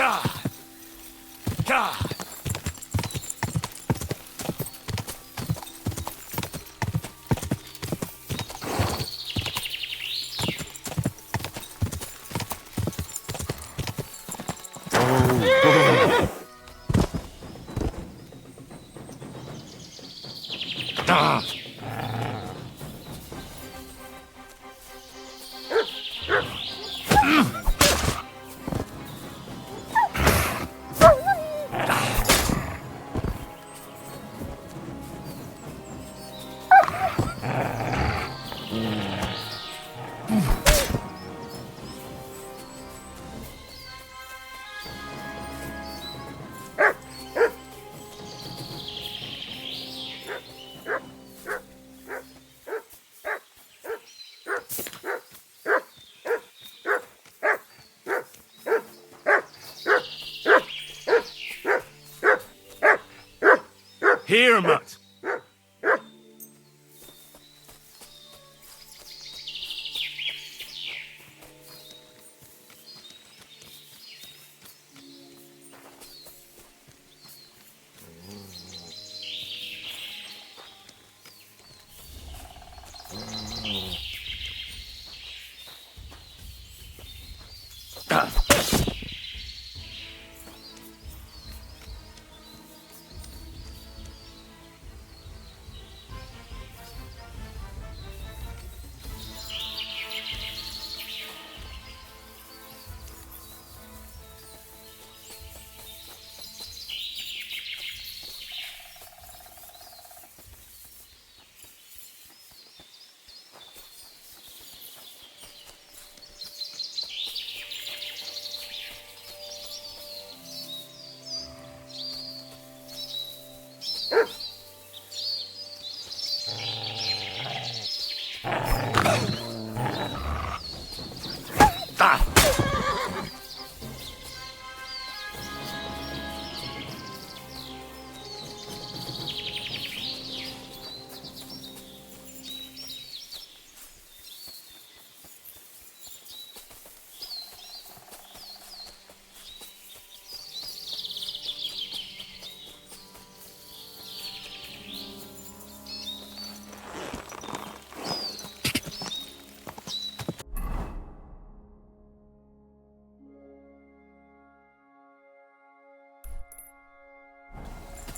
God! God! Ah! Here, Mutt.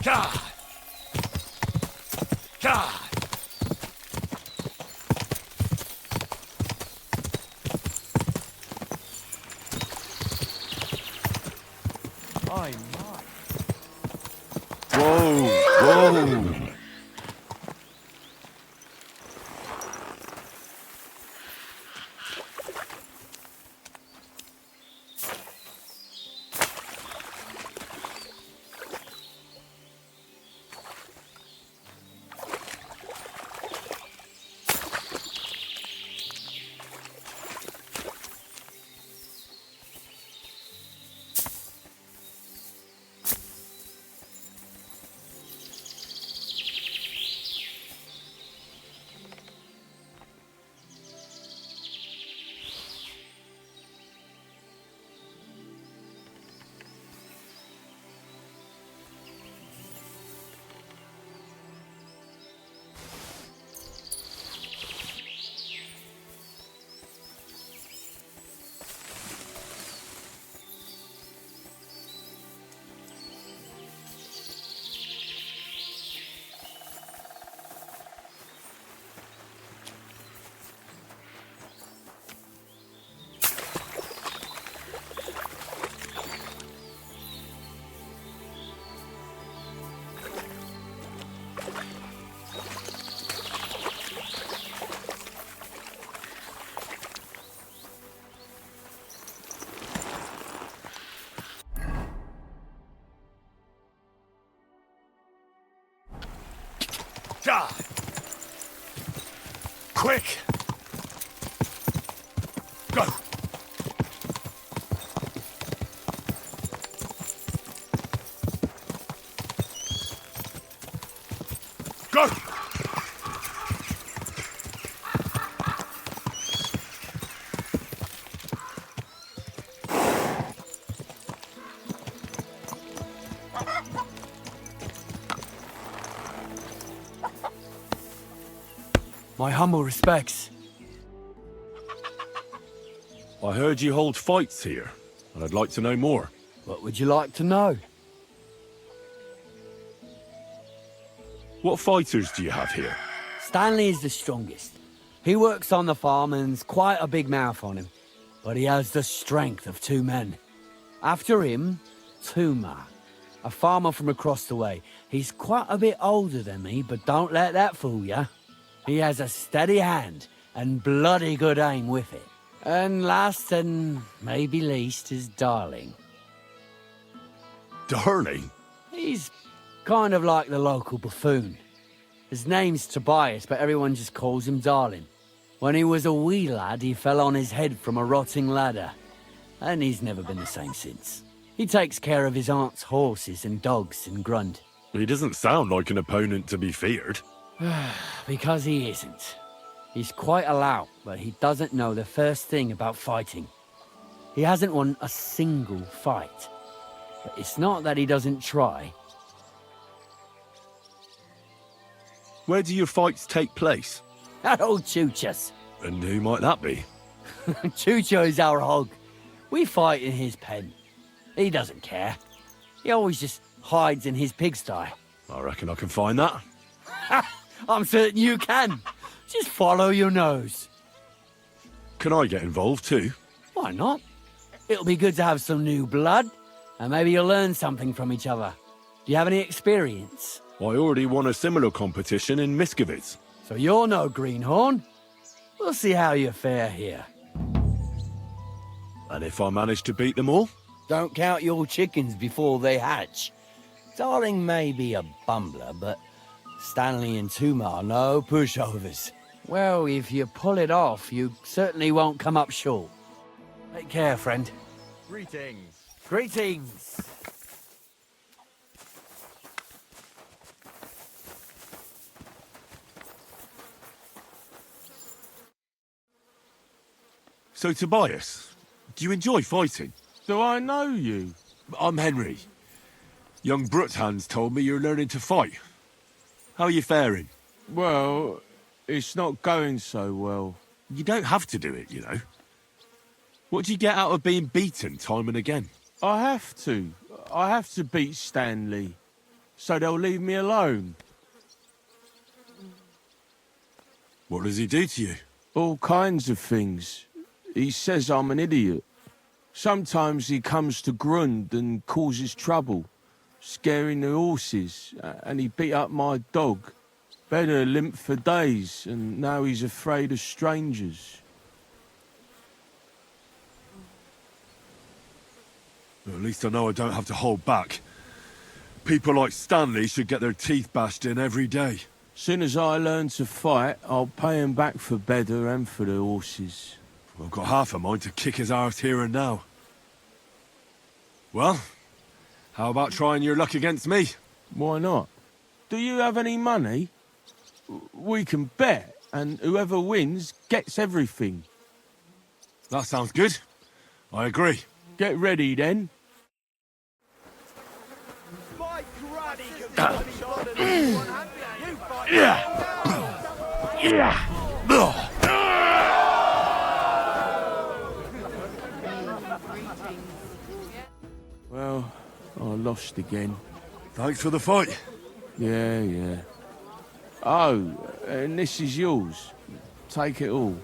God! God! Oh, my. Whoa! Whoa! God! Quick! Go! Go! My humble respects. I heard you hold fights here, and I'd like to know more. What would you like to know? What fighters do you have here? Stanley is the strongest. He works on the farm and's quite a big mouth on him, but he has the strength of 2 men. After him, Tuma, a farmer from across the way. He's quite a bit older than me, but don't let that fool ya. He has a steady hand and bloody good aim with it. And last and maybe least is Darling. Darling? He's kind of like the local buffoon. His name's Tobias, but everyone just calls him Darling. When he was a wee lad, he fell on his head from a rotting ladder, and he's never been the same since. He takes care of his aunt's horses and dogs in Grund. He doesn't sound like an opponent to be feared. Because he isn't. He's quite a lout, but he doesn't know the first thing about fighting. He hasn't won a single fight. But it's not that he doesn't try. Where do your fights take place? At old Chucha's. And who might that be? Chucho is our hog. We fight in his pen. He doesn't care. He always just hides in his pigsty. I reckon I can find that. I'm certain you can. Just follow your nose. Can I get involved too? Why not? It'll be good to have some new blood, and maybe you'll learn something from each other. Do you have any experience? I already won a similar competition in Miskovitz. So you're no greenhorn. We'll see how you fare here. And if I manage to beat them all? Don't count your chickens before they hatch. Darling may be a bumbler, but Stanley and Tuma are no pushovers. Well, if you pull it off, you certainly won't come up short. Take care, friend. Greetings. Greetings. So, Tobias, do you enjoy fighting? Do I know you? I'm Henry. Young Bruthans told me you're learning to fight. How are you faring? Well, it's not going so well. You don't have to do it, you know. What do you get out of being beaten time and again? I have to. I have to beat Stanley, so they'll leave me alone. What does he do to you? All kinds of things. He says I'm an idiot. Sometimes he comes to Grund and causes trouble, scaring the horses, and he beat up my dog. Better limped for days, and now he's afraid of strangers. Well, at least I know I don't have to hold back. People like Stanley should get their teeth bashed in every day. Soon as I learn to fight, I'll pay him back for Bedder and for the horses. I've got half a mind to kick his arse here and now. Well, how about trying your luck against me? Why not? Do you have any money? We can bet, and whoever wins gets everything. That sounds good. I agree. Get ready, then. Well, I lost again. Thanks for the fight. Yeah. Oh, and this is yours. Take it all.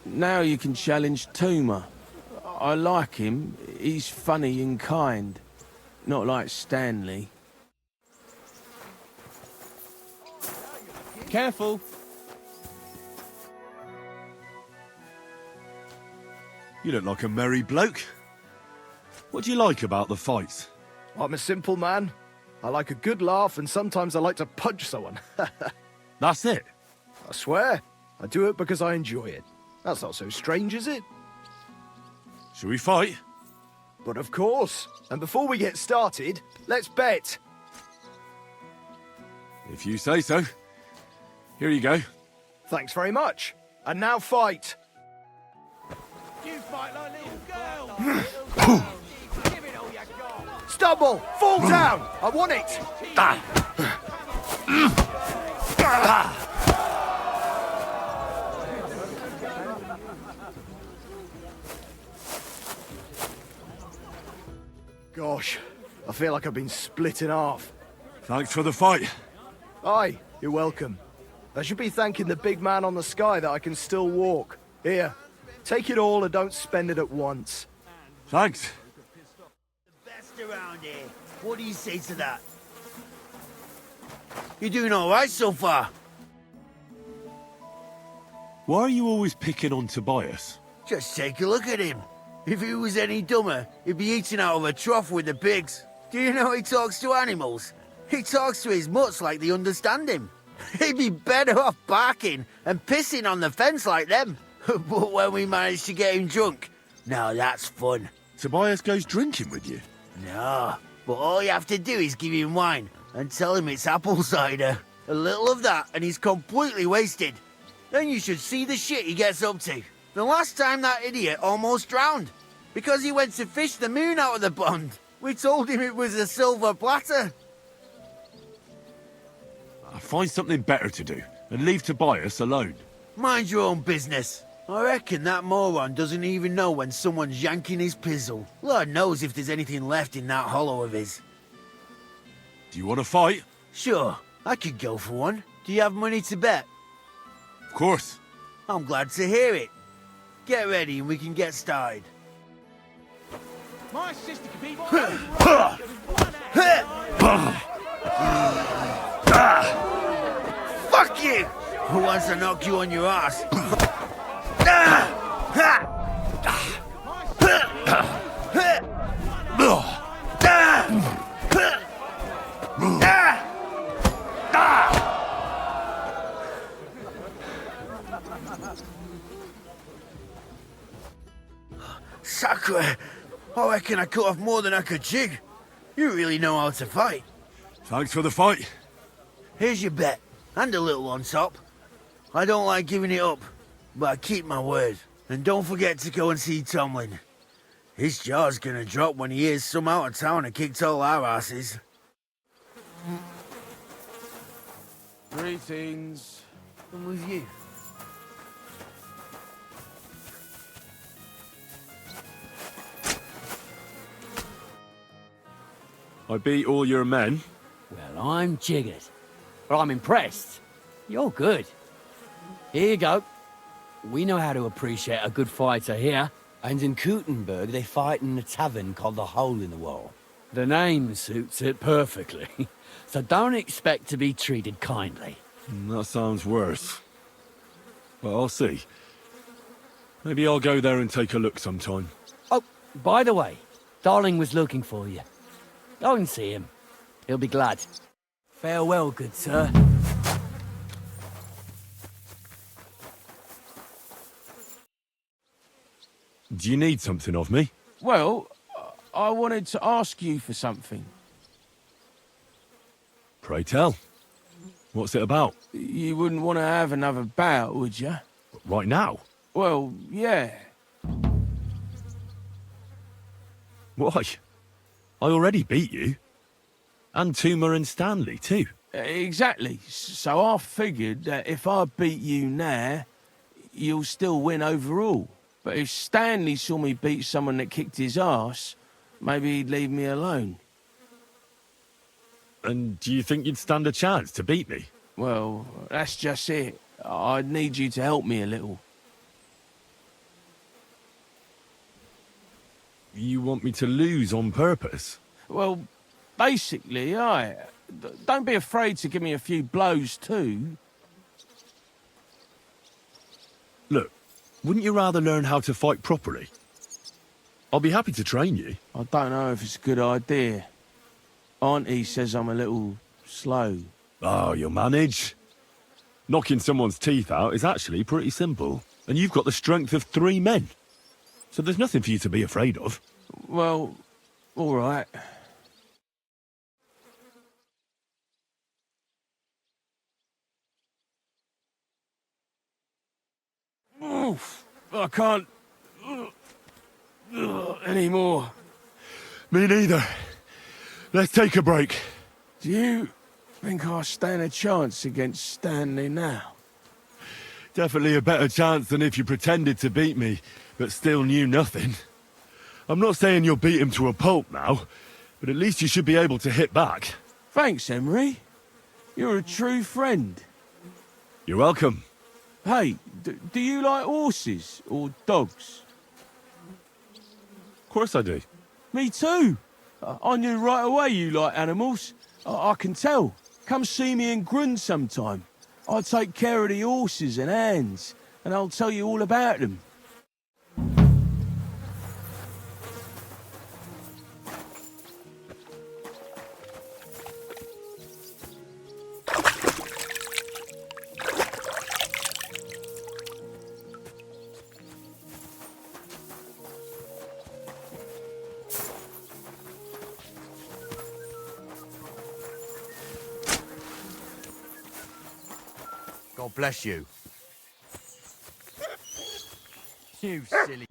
Now you can challenge Tuma. I like him. He's funny and kind. Not like Stanley. Careful. You look like a merry bloke. What do you like about the fights? I'm a simple man. I like a good laugh, and sometimes I like to punch someone. That's it? I swear. I do it because I enjoy it. That's not so strange, is it? Shall we fight? But of course. And before we get started, let's bet. If you say so. Here you go. Thanks very much. And now fight. You fight like little girls. Give it all you got. Stumble! Fall down! I want it! Gosh, I feel like I've been split in half. Thanks for the fight. Aye, you're welcome. I should be thanking the big man on the sky that I can still walk. Here, take it all and don't spend it at once. Thanks. The best around here. What do you say to that? You're doing all right so far. Why are you always picking on Tobias? Just take a look at him. If he was any dumber, he'd be eating out of a trough with the pigs. Do you know he talks to animals? He talks to his mutts like they understand him. He'd be better off barking and pissing on the fence like them. But when we managed to get him drunk, now that's fun. Tobias goes drinking with you? No, but all you have to do is give him wine and tell him it's apple cider. A little of that and he's completely wasted. Then you should see the shit he gets up to. The last time that idiot almost drowned because he went to fish the moon out of the pond. We told him it was a silver platter. I'll find something better to do and leave Tobias alone. Mind your own business. I reckon that moron doesn't even know when someone's yanking his pizzle. Lord knows if there's anything left in that hollow of his. Do you want to fight? Sure, I could go for one. Do you have money to bet? Of course. I'm glad to hear it. Get ready and we can get started. My sister could be Fuck you! Who wants to knock you on your ass? Sacre! I reckon I cut off more than I could chew. You really know how to fight. Thanks for the fight. Here's your bet, and a little on top. I don't like giving it up, but I keep my word. And don't forget to go and see Tomlin. His jaw's gonna drop when he hears some out of town and kicked all our asses. Greetings. I'm with you. I beat all your men. Well, I'm jiggered. But I'm impressed. You're good. Here you go. We know how to appreciate a good fighter here. And in Kuttenberg, they fight in a tavern called the Hole in the Wall. The name suits it perfectly. So don't expect to be treated kindly. That sounds worse. But I'll see. Maybe I'll go there and take a look sometime. Oh, by the way, Darling was looking for you. Go and see him. He'll be glad. Farewell, good sir. Do you need something of me? Well, I wanted to ask you for something. Pray tell. What's it about? You wouldn't want to have another bout, would you? Right now? Well, yeah. Why? I already beat you. And Tuma and Stanley, too. Exactly. So I figured that if I beat you now, you'll still win overall. But if Stanley saw me beat someone that kicked his ass, maybe he'd leave me alone. And do you think you'd stand a chance to beat me? Well, that's just it. I'd need you to help me a little. You want me to lose on purpose? Well, basically, don't be afraid to give me a few blows too. Look, wouldn't you rather learn how to fight properly? I'll be happy to train you. I don't know if it's a good idea. Auntie says I'm a little slow. Oh, you'll manage. Knocking someone's teeth out is actually pretty simple. And you've got the strength of 3 men. So there's nothing for you to be afraid of. Well, all right. Oof, I can't anymore. Me neither. Let's take a break. Do you think I stand a chance against Stanley now? Definitely a better chance than if you pretended to beat me, but still knew nothing. I'm not saying you'll beat him to a pulp now, But at least you should be able to hit back. Thanks, Emery. You're a true friend. You're welcome. Hey, do you like horses or dogs? Of course I do. Me too. I knew right away you like animals. I can tell. Come see me in Grund sometime. I'll take care of the horses and hands, and I'll tell you all about them. God bless you. You silly...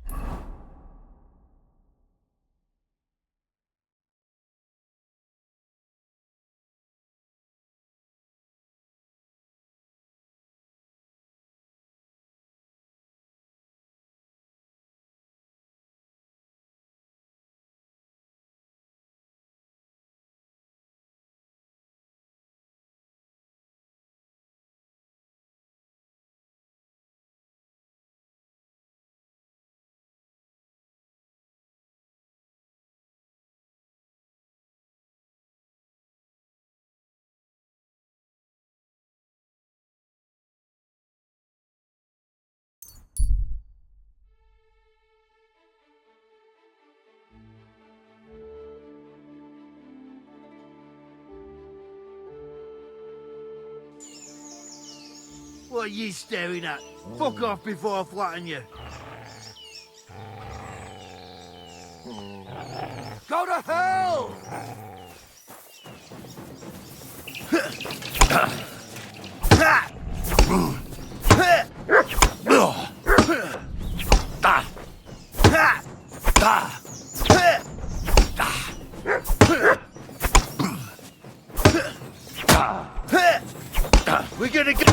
What are you staring at? Fuck off before I flatten you. Go to hell! We're gonna go.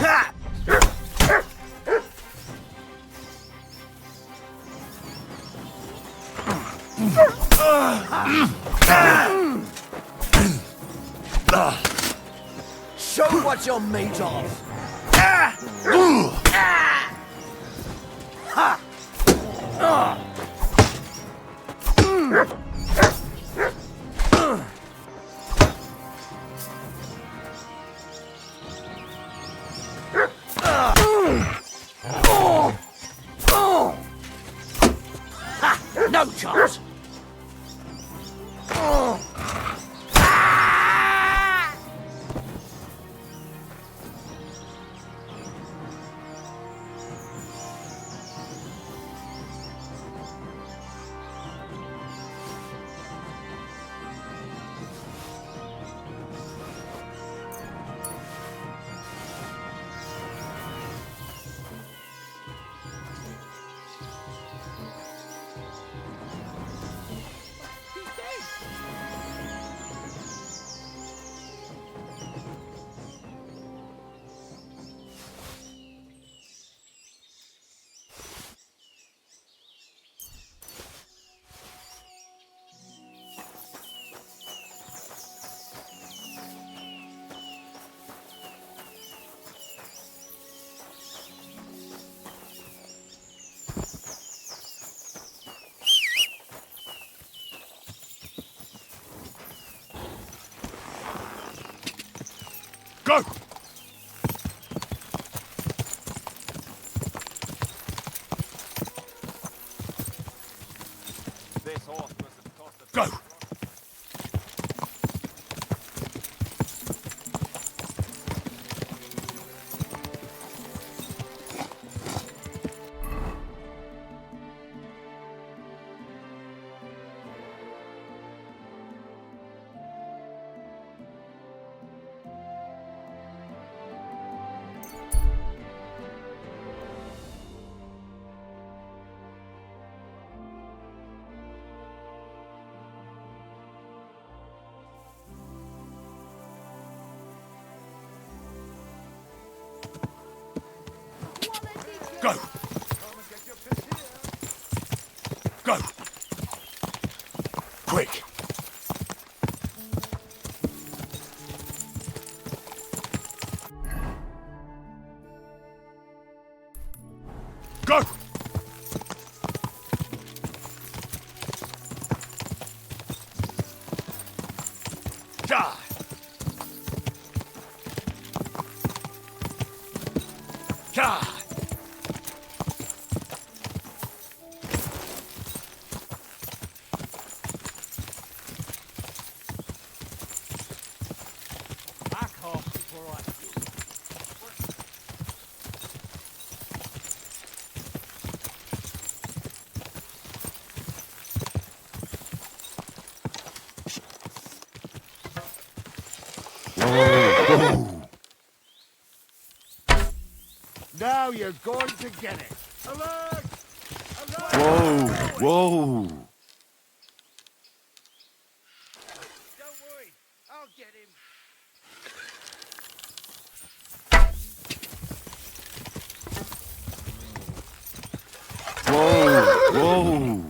Show what you're made of. No chance. Go! Go! Go! Go! Quick! Go! Die! Die! Back off before I... Now you're going to get it. Alert! Alert! Whoa, whoa. Don't worry, I'll get him. Whoa, whoa.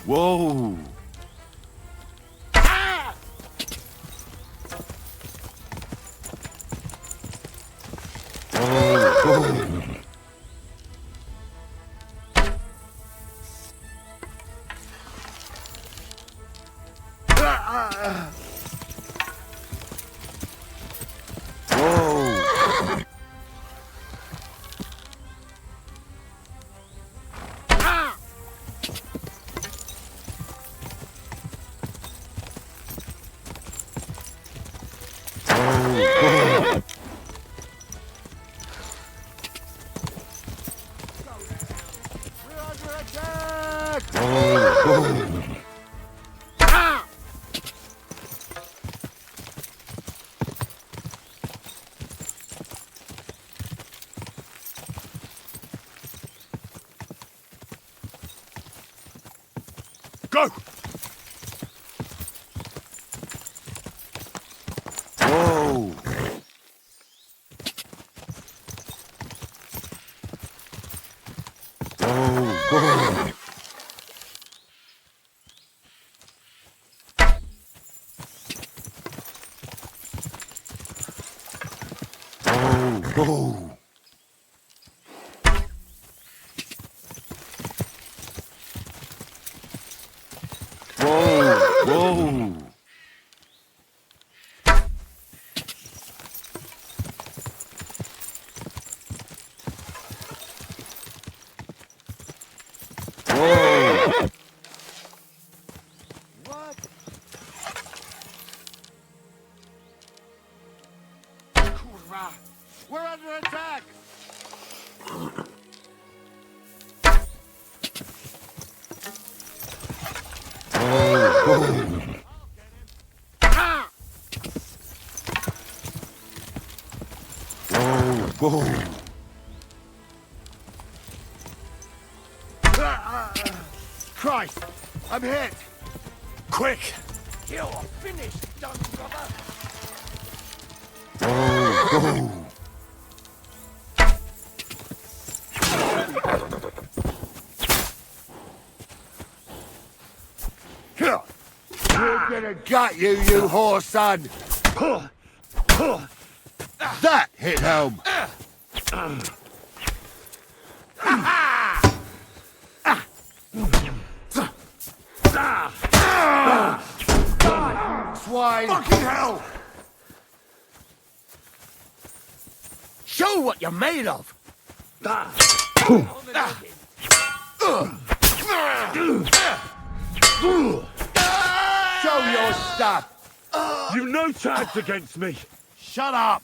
Whoa. Whoa. Whoa. Whoa. Whoa. Go! Whoa. Whoa. Whoa. Whoa. Whoa. What? Kurwa! We're under attack! Whoa. Christ! I'm hit! Quick! You're finished, dumb brother. Whoa. We're gonna gut you, you whore son! That hit home! Swine! Fucking hell! Show what you're made of! Show your stuff! You've no chance against me! Shut up!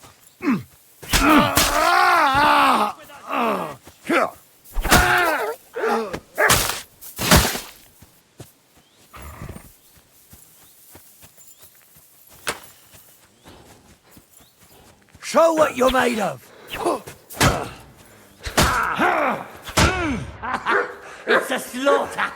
Show what you're made of! It's a slaughter!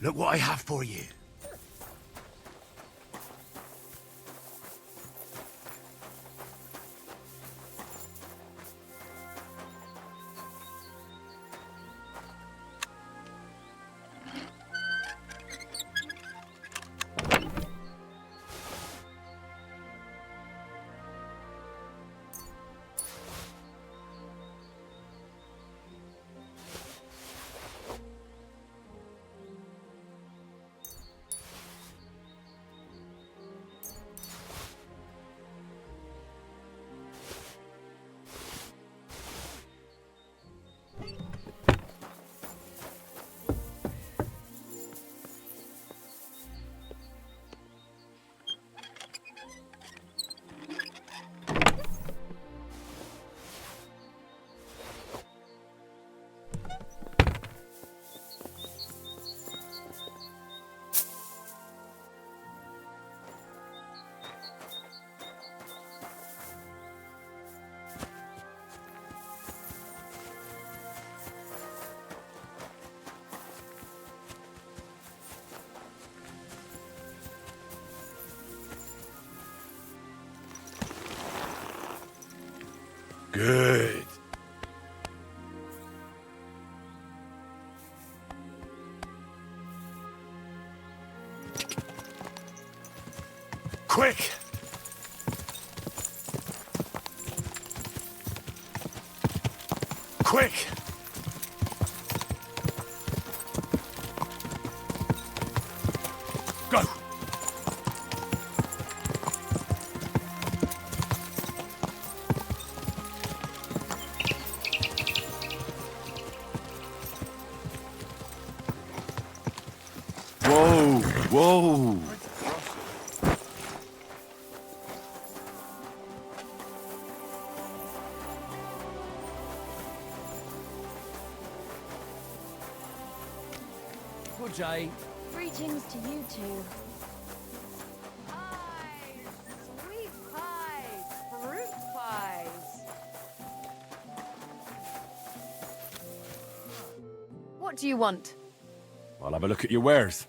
Look what I have for you. Quick! Quick! Go! Whoa! Whoa! Good day. Greetings to you two. Pies! Sweet pies! Fruit pies! What do you want? I'll have a look at your wares.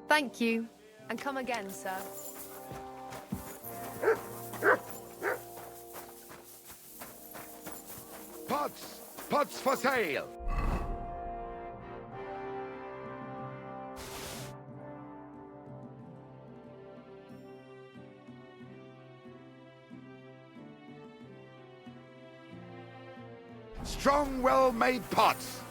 Thank you. And come again, sir. Pots! Pots for sale! Strong, well-made pots!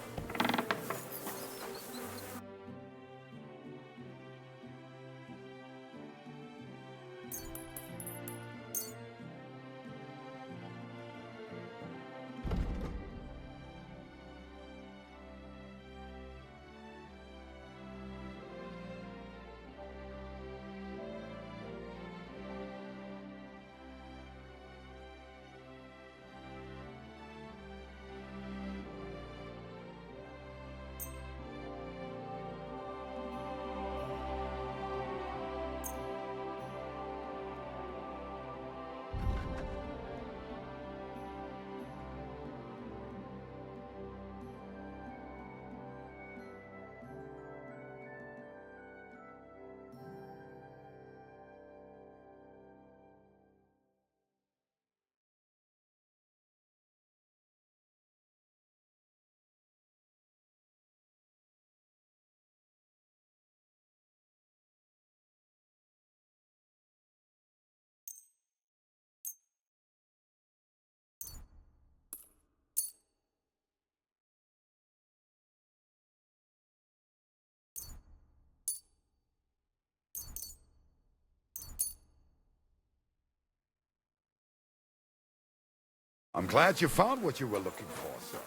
I'm glad you found what you were looking for, sir.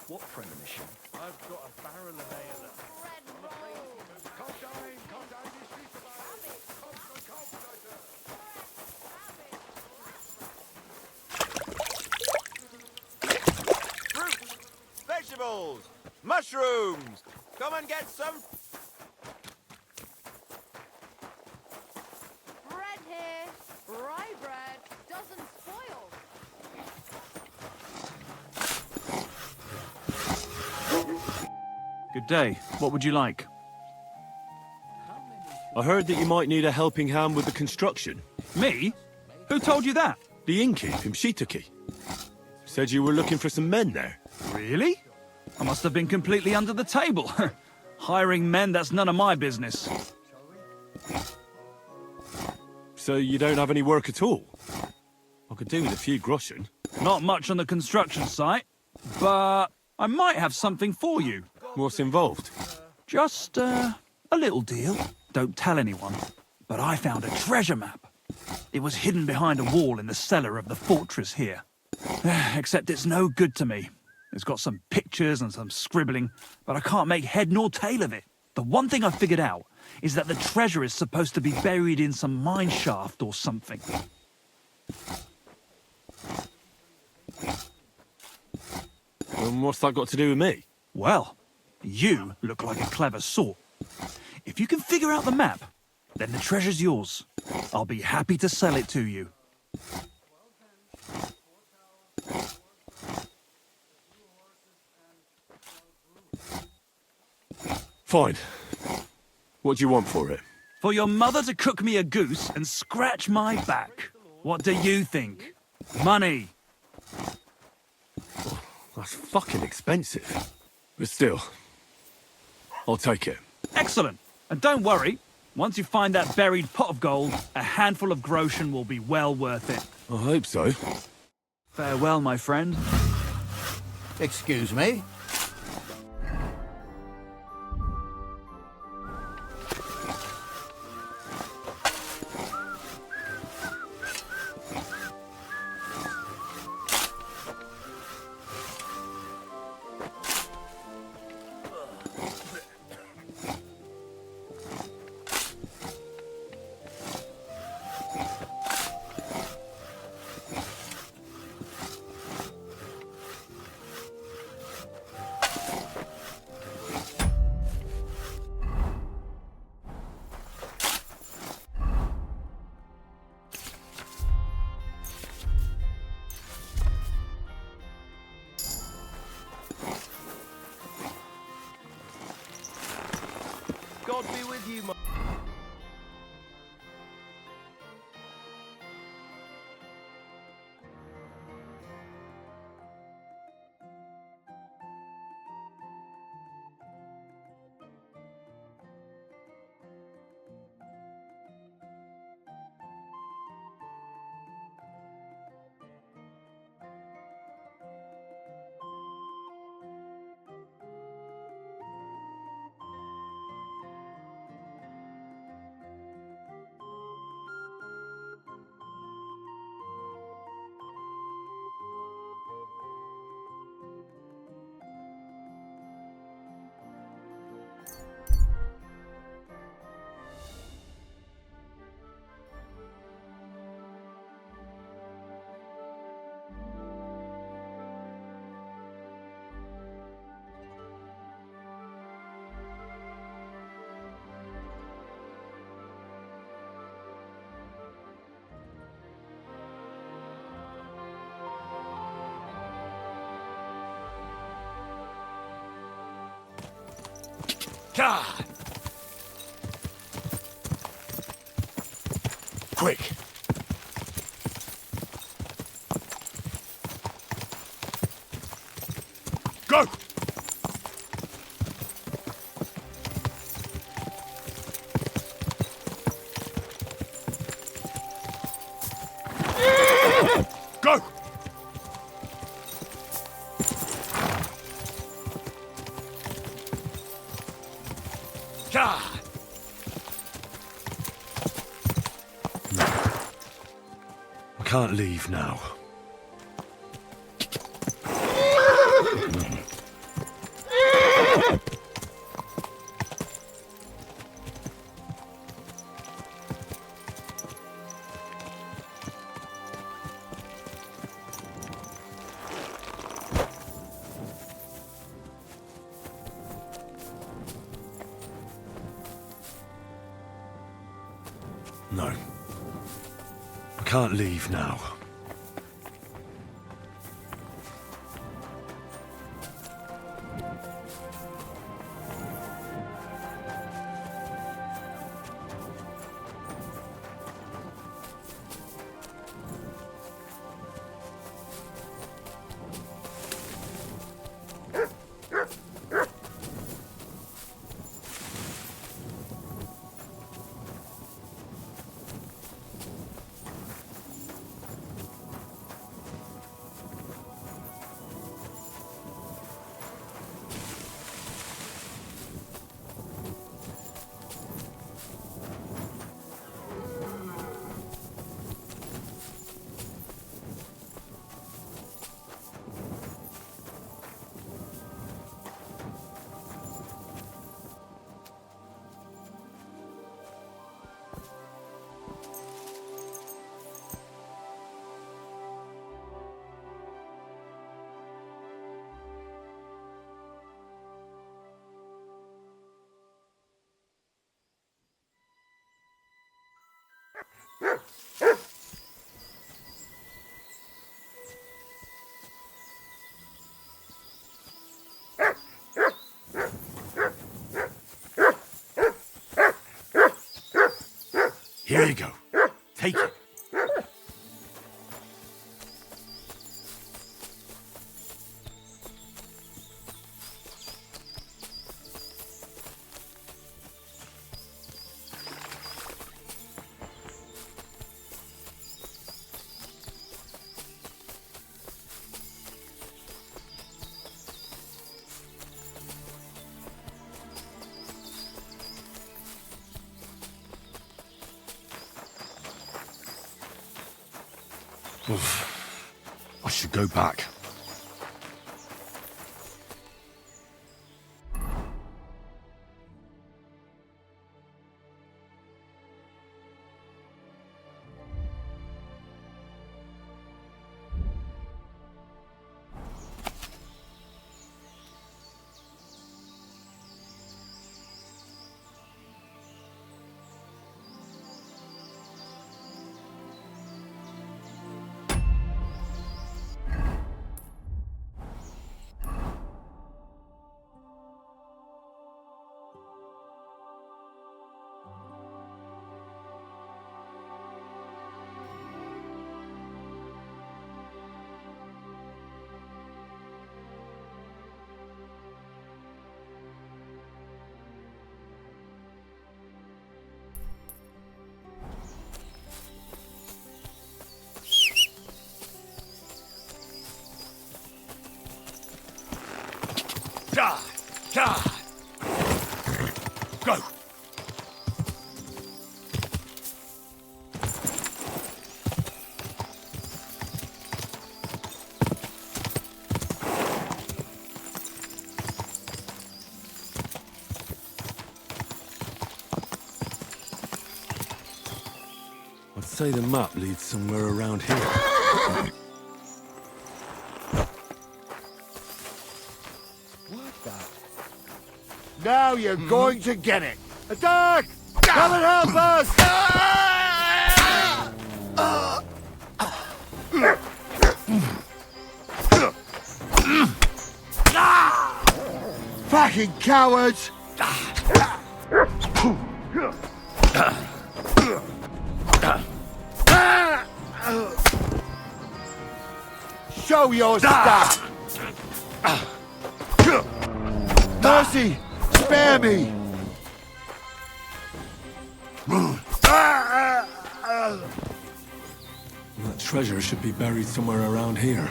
What premonition? I've got a barrel of ale. Fruit! Vegetables! Mushrooms! Come and get some... Bread here. Rye bread doesn't spoil. Good day. What would you like? I heard that you might need a helping hand with the construction. Me? Who told you that? The innkeep in Shitaki. Said you were looking for some men there. Really? I must have been completely under the table. Hiring men, that's none of my business. So you don't have any work at all? I could do with a few groschen. Not much on the construction site, but I might have something for you. What's involved? Just, a little deal. Don't tell anyone, but I found a treasure map. It was hidden behind a wall in the cellar of the fortress here. Except it's no good to me. It's got some pictures and some scribbling, but I can't make head nor tail of it. The one thing I figured out is that the treasure is supposed to be buried in some mine shaft or something. And what's that got to do with me? Well, you look like a clever sort. If you can figure out the map, then the treasure's yours. I'll be happy to sell it to you. Fine. What do you want for it? For your mother to cook me a goose and scratch my back. What do you think? Money. That's fucking expensive. But still, I'll take it. Excellent. And don't worry, once you find that buried pot of gold, a handful of groschen will be well worth it. I hope so. Farewell, my friend. Excuse me? God be with you, my... God! Quick! Go! Go! God! No. I can't leave now. No. I can't leave now. Here you go. Take it. I should go back. Go! I'd say the map leads somewhere around here. Now you're going to get it. Attack! Come and help us! Fucking cowards! Show your stuff! Mercy! Spare me! That treasure should be buried somewhere around here.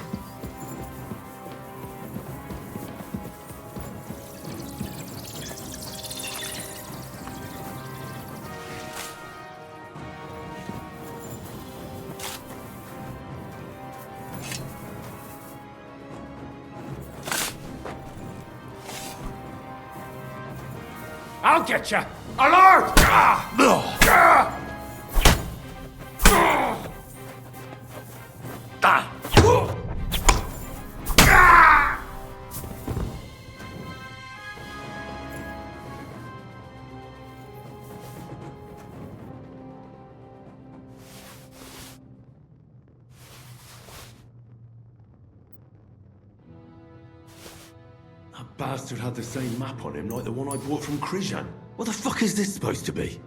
I'll get you! Alert! That bastard had the same map on him like the one I bought from Krijan. What the fuck is this supposed to be?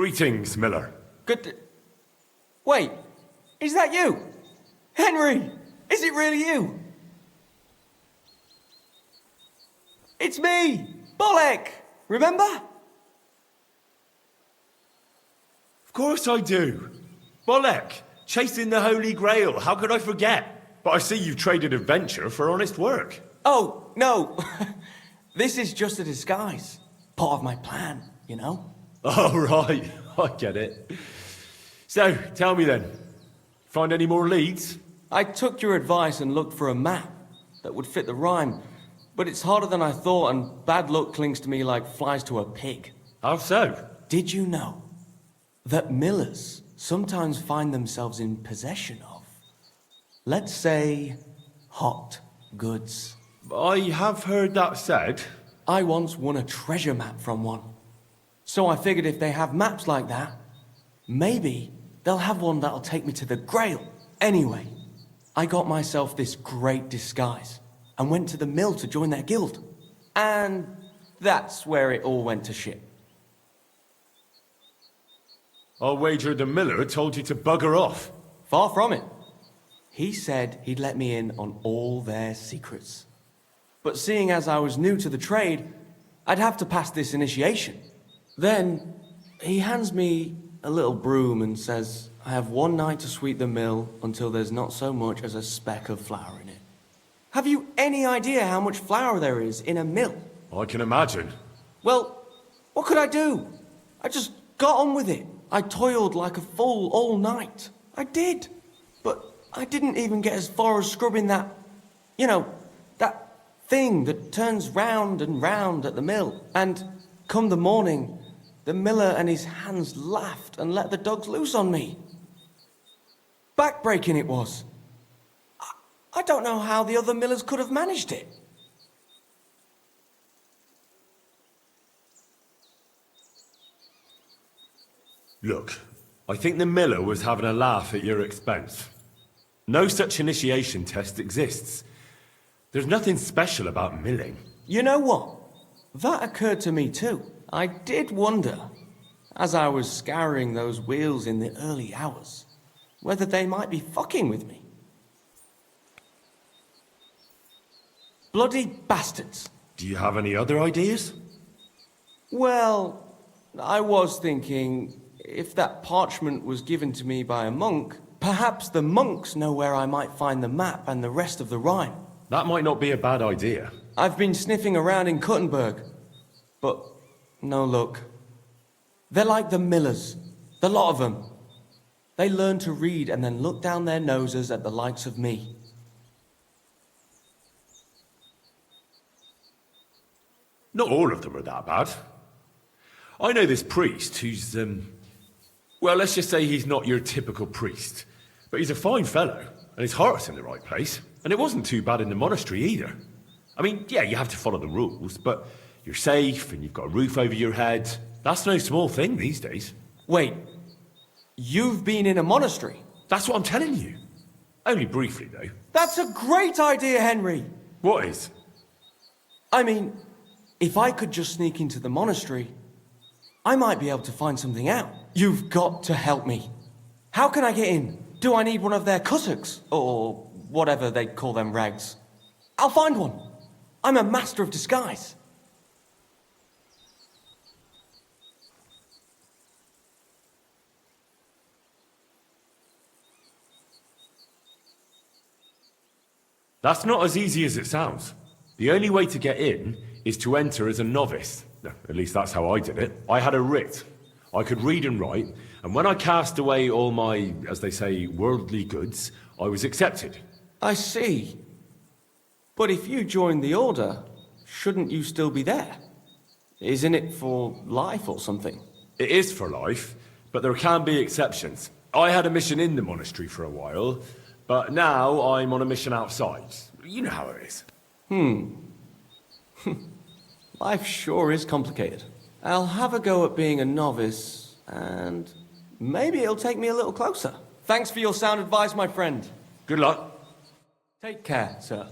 Greetings, Miller. Good. Wait, is that you? Henry! Is it really you? It's me! Bolek! Remember? Of course I do. Bolek, chasing the Holy Grail, how could I forget? But I see you've traded adventure for honest work. Oh, no. This is just a disguise. Part of my plan, you know? Oh, right. I get it. So, tell me then. Find any more leads? I took your advice and looked for a map that would fit the rhyme. But it's harder than I thought, and bad luck clings to me like flies to a pig. How so? Did you know that millers sometimes find themselves in possession of, let's say, hot goods? I have heard that said. I once won a treasure map from one. So I figured if they have maps like that, maybe they'll have one that'll take me to the Grail. Anyway, I got myself this great disguise and went to the mill to join their guild. And that's where it all went to shit. I'll wager the miller told you to bugger off. Far from it. He said he'd let me in on all their secrets. But seeing as I was new to the trade, I'd have to pass this initiation. Then he hands me a little broom and says I have one night to sweep the mill until there's not so much as a speck of flour in it. Have you any idea how much flour there is in a mill? I can imagine. Well, what could I do? I just got on with it. I toiled like a fool all night. I did. But I didn't even get as far as scrubbing that, that thing that turns round and round at the mill. And come the morning, the miller and his hands laughed and let the dogs loose on me. Backbreaking it was. I don't know how the other millers could have managed it. Look, I think the miller was having a laugh at your expense. No such initiation test exists. There's nothing special about milling. You know what? That occurred to me too. I did wonder, as I was scouring those wheels in the early hours, whether they might be fucking with me. Bloody bastards. Do you have any other ideas? Well, I was thinking, if that parchment was given to me by a monk, perhaps the monks know where I might find the map and the rest of the rhyme. That might not be a bad idea. I've been sniffing around in Kuttenberg, but no luck. They're like the millers, the lot of them. They learn to read and then look down their noses at the likes of me. Not all of them are that bad. I know this priest who's, well, let's just say he's not your typical priest. But he's a fine fellow, and his heart's in the right place. And it wasn't too bad in the monastery either. I mean, yeah, you have to follow the rules, but you're safe and you've got a roof over your head. That's no small thing these days. Wait, you've been in a monastery? That's what I'm telling you. Only briefly, though. That's a great idea, Henry! What is? I mean, if I could just sneak into the monastery, I might be able to find something out. You've got to help me. How can I get in? Do I need one of their kusuks? Or whatever they call them rags? I'll find one. I'm a master of disguise. That's not as easy as it sounds. The only way to get in is to enter as a novice. At least that's how I did it. I had a writ. I could read and write, and when I cast away all my, as they say, worldly goods, I was accepted. I see. But if you joined the Order, shouldn't you still be there? Isn't it for life or something? It is for life, but there can be exceptions. I had a mission in the monastery for a while, but now I'm on a mission outside. You know how it is. Life sure is complicated. I'll have a go at being a novice, and maybe it'll take me a little closer. Thanks for your sound advice, my friend. Good luck. Take care, sir.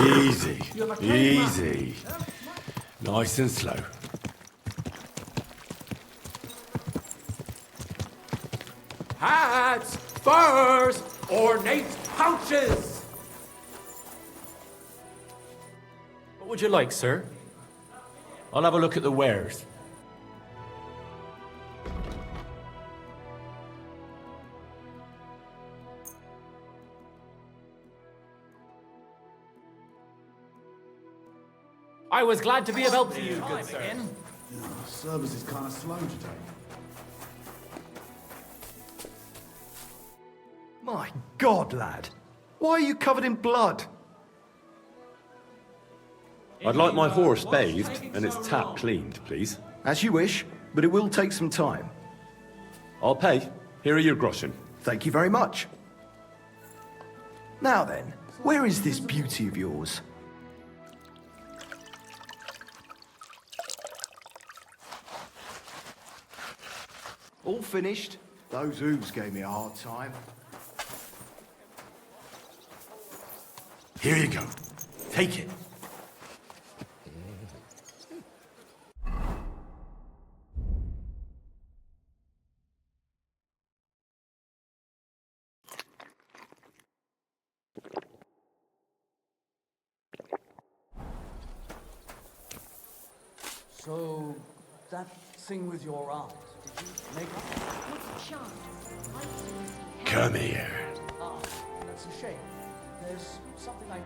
Easy, easy. Nice and slow. Hats, furs, ornate pouches! What would you like, sir? I'll have a look at the wares. I was glad to be of help to you, good sir. Service is kind of slow today. My God, lad. Why are you covered in blood? I'd like my horse bathed and its tap cleaned, please. As you wish, but it will take some time. I'll pay. Here are your groschen. Thank you very much. Now then, where is this beauty of yours? All finished? Those hooves gave me a hard time. Here you go. Take it. So, that thing with your aunt, did you make up? Come here. Ah, that's a shame. There's something I...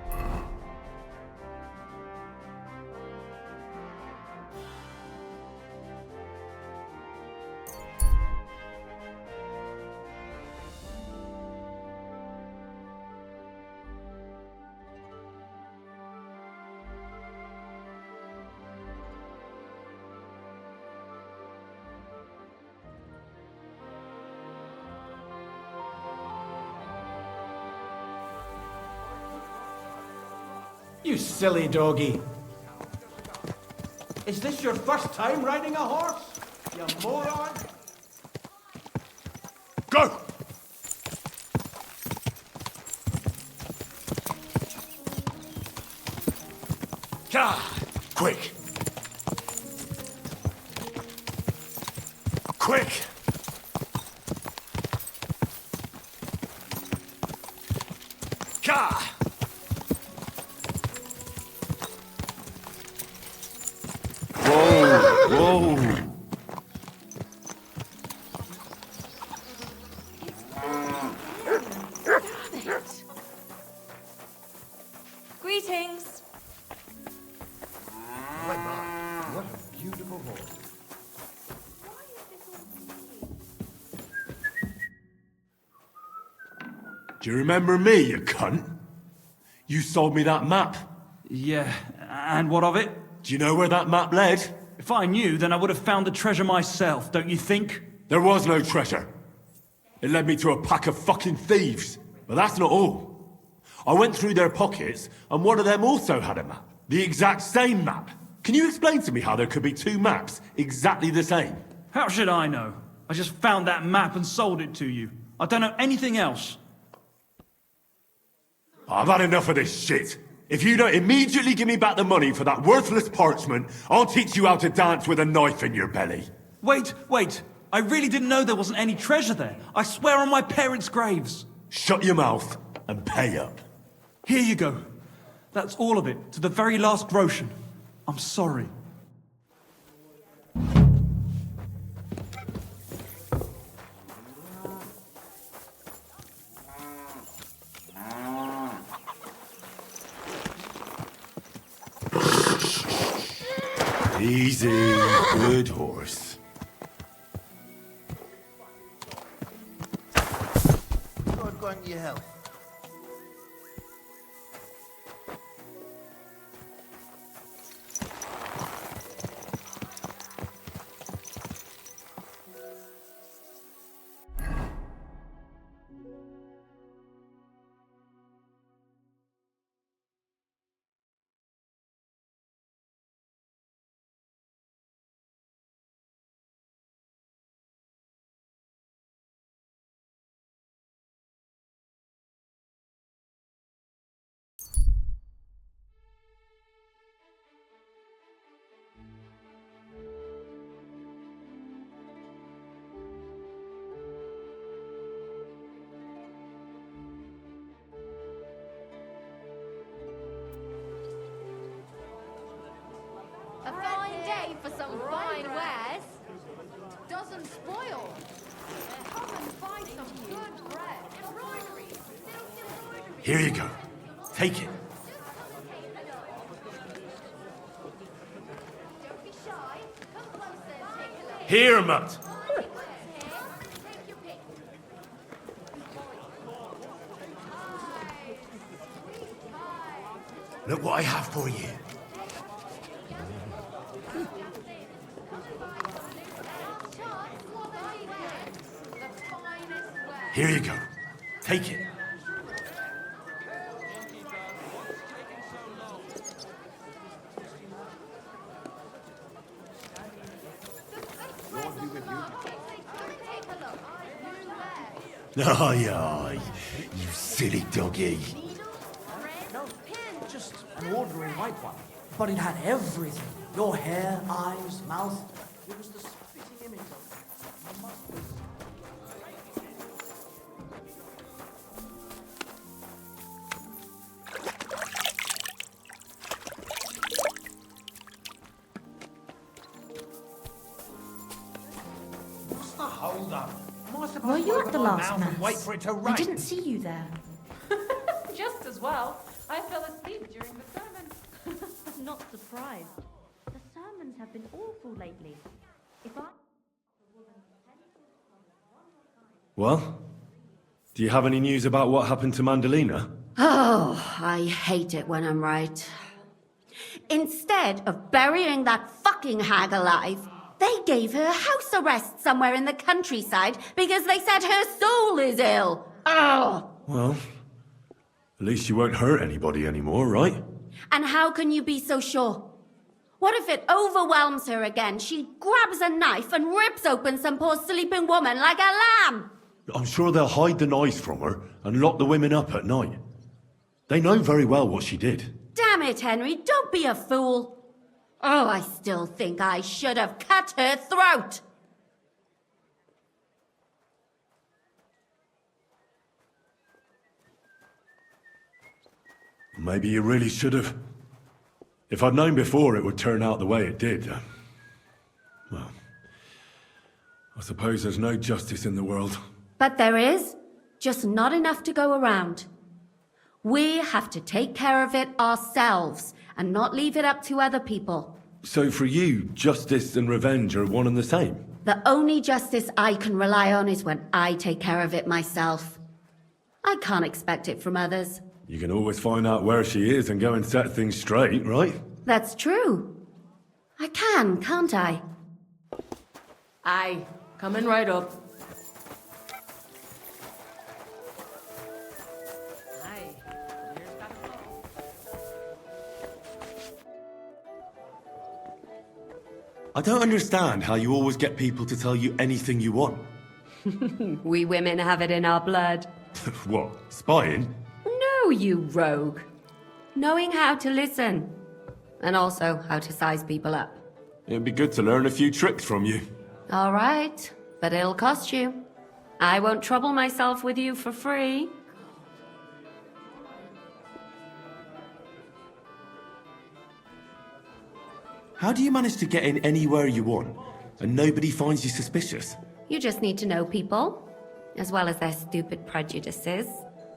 You silly doggy. Is this your first time riding a horse? You moron! Go! Quick! Quick! Ka! Whoa! Greetings. My God, what a beautiful horse. Do you remember me, you cunt? You sold me that map. Yeah, and what of it? Do you know where that map led? If I knew, then I would have found the treasure myself, don't you think? There was no treasure. It led me to a pack of fucking thieves. But that's not all. I went through their pockets, and one of them also had a map. The exact same map. Can you explain to me how there could be two maps exactly the same? How should I know? I just found that map and sold it to you. I don't know anything else. I've had enough of this shit. If you don't immediately give me back the money for that worthless parchment, I'll teach you how to dance with a knife in your belly. Wait! I really didn't know there wasn't any treasure there. I swear on my parents' graves. Shut your mouth and pay up. Here you go. That's all of it, to the very last groschen. I'm sorry. Easy, good horse. God grant you health. spoiled. Come and buy some good bread. Embroidery. Here you go. Take it. Here, Mutt. Look what I have for you. Here you go. Take it. Aye, aye, you silly doggy. No, just an ordinary white one. But it had everything. Your hair, eyes, mouth. It was the spitting image of must. What's the hold up? Am I supposed Were to you open at the my last mouth and mass? wait for it to rain? I didn't see you there. Just as well. I fell asleep during the sermon. Not surprised. The sermons have been awful lately. If I... Well, do you have any news about what happened to Mandalina? Oh, I hate it when I'm right. Instead of burying that fucking hag alive, they gave her house arrest somewhere in the countryside because they said her soul is ill. Oh! Well, at least you won't hurt anybody anymore, right? And how can you be so sure? What if it overwhelms her again? She grabs a knife and rips open some poor sleeping woman like a lamb. I'm sure they'll hide the knives from her and lock the women up at night. They know very well what she did. Damn it, Henry, don't be a fool. Oh, I still think I should have cut her throat. Maybe you really should have. If I'd known before it would turn out the way it did, well, I suppose there's no justice in the world. But there is, just not enough to go around. We have to take care of it ourselves and not leave it up to other people. So for you, justice and revenge are one and the same? The only justice I can rely on is when I take care of it myself. I can't expect it from others. You can always find out where she is and go and set things straight, right? That's true. I can, can't I? Aye, coming right up. I don't understand how you always get people to tell you anything you want. We women have it in our blood. What, spying? No, you rogue. Knowing how to listen. And also how to size people up. It'd be good to learn a few tricks from you. All right, but it'll cost you. I won't trouble myself with you for free. How do you manage to get in anywhere you want, and nobody finds you suspicious? You just need to know people, as well as their stupid prejudices.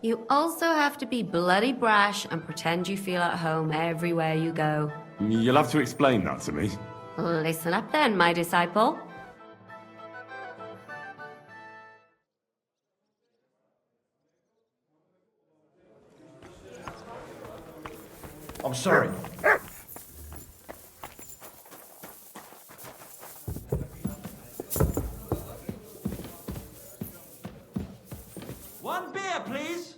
You also have to be bloody brash and pretend you feel at home everywhere you go. You'll have to explain that to me. Listen up then, my disciple. I'm sorry. One beer, please.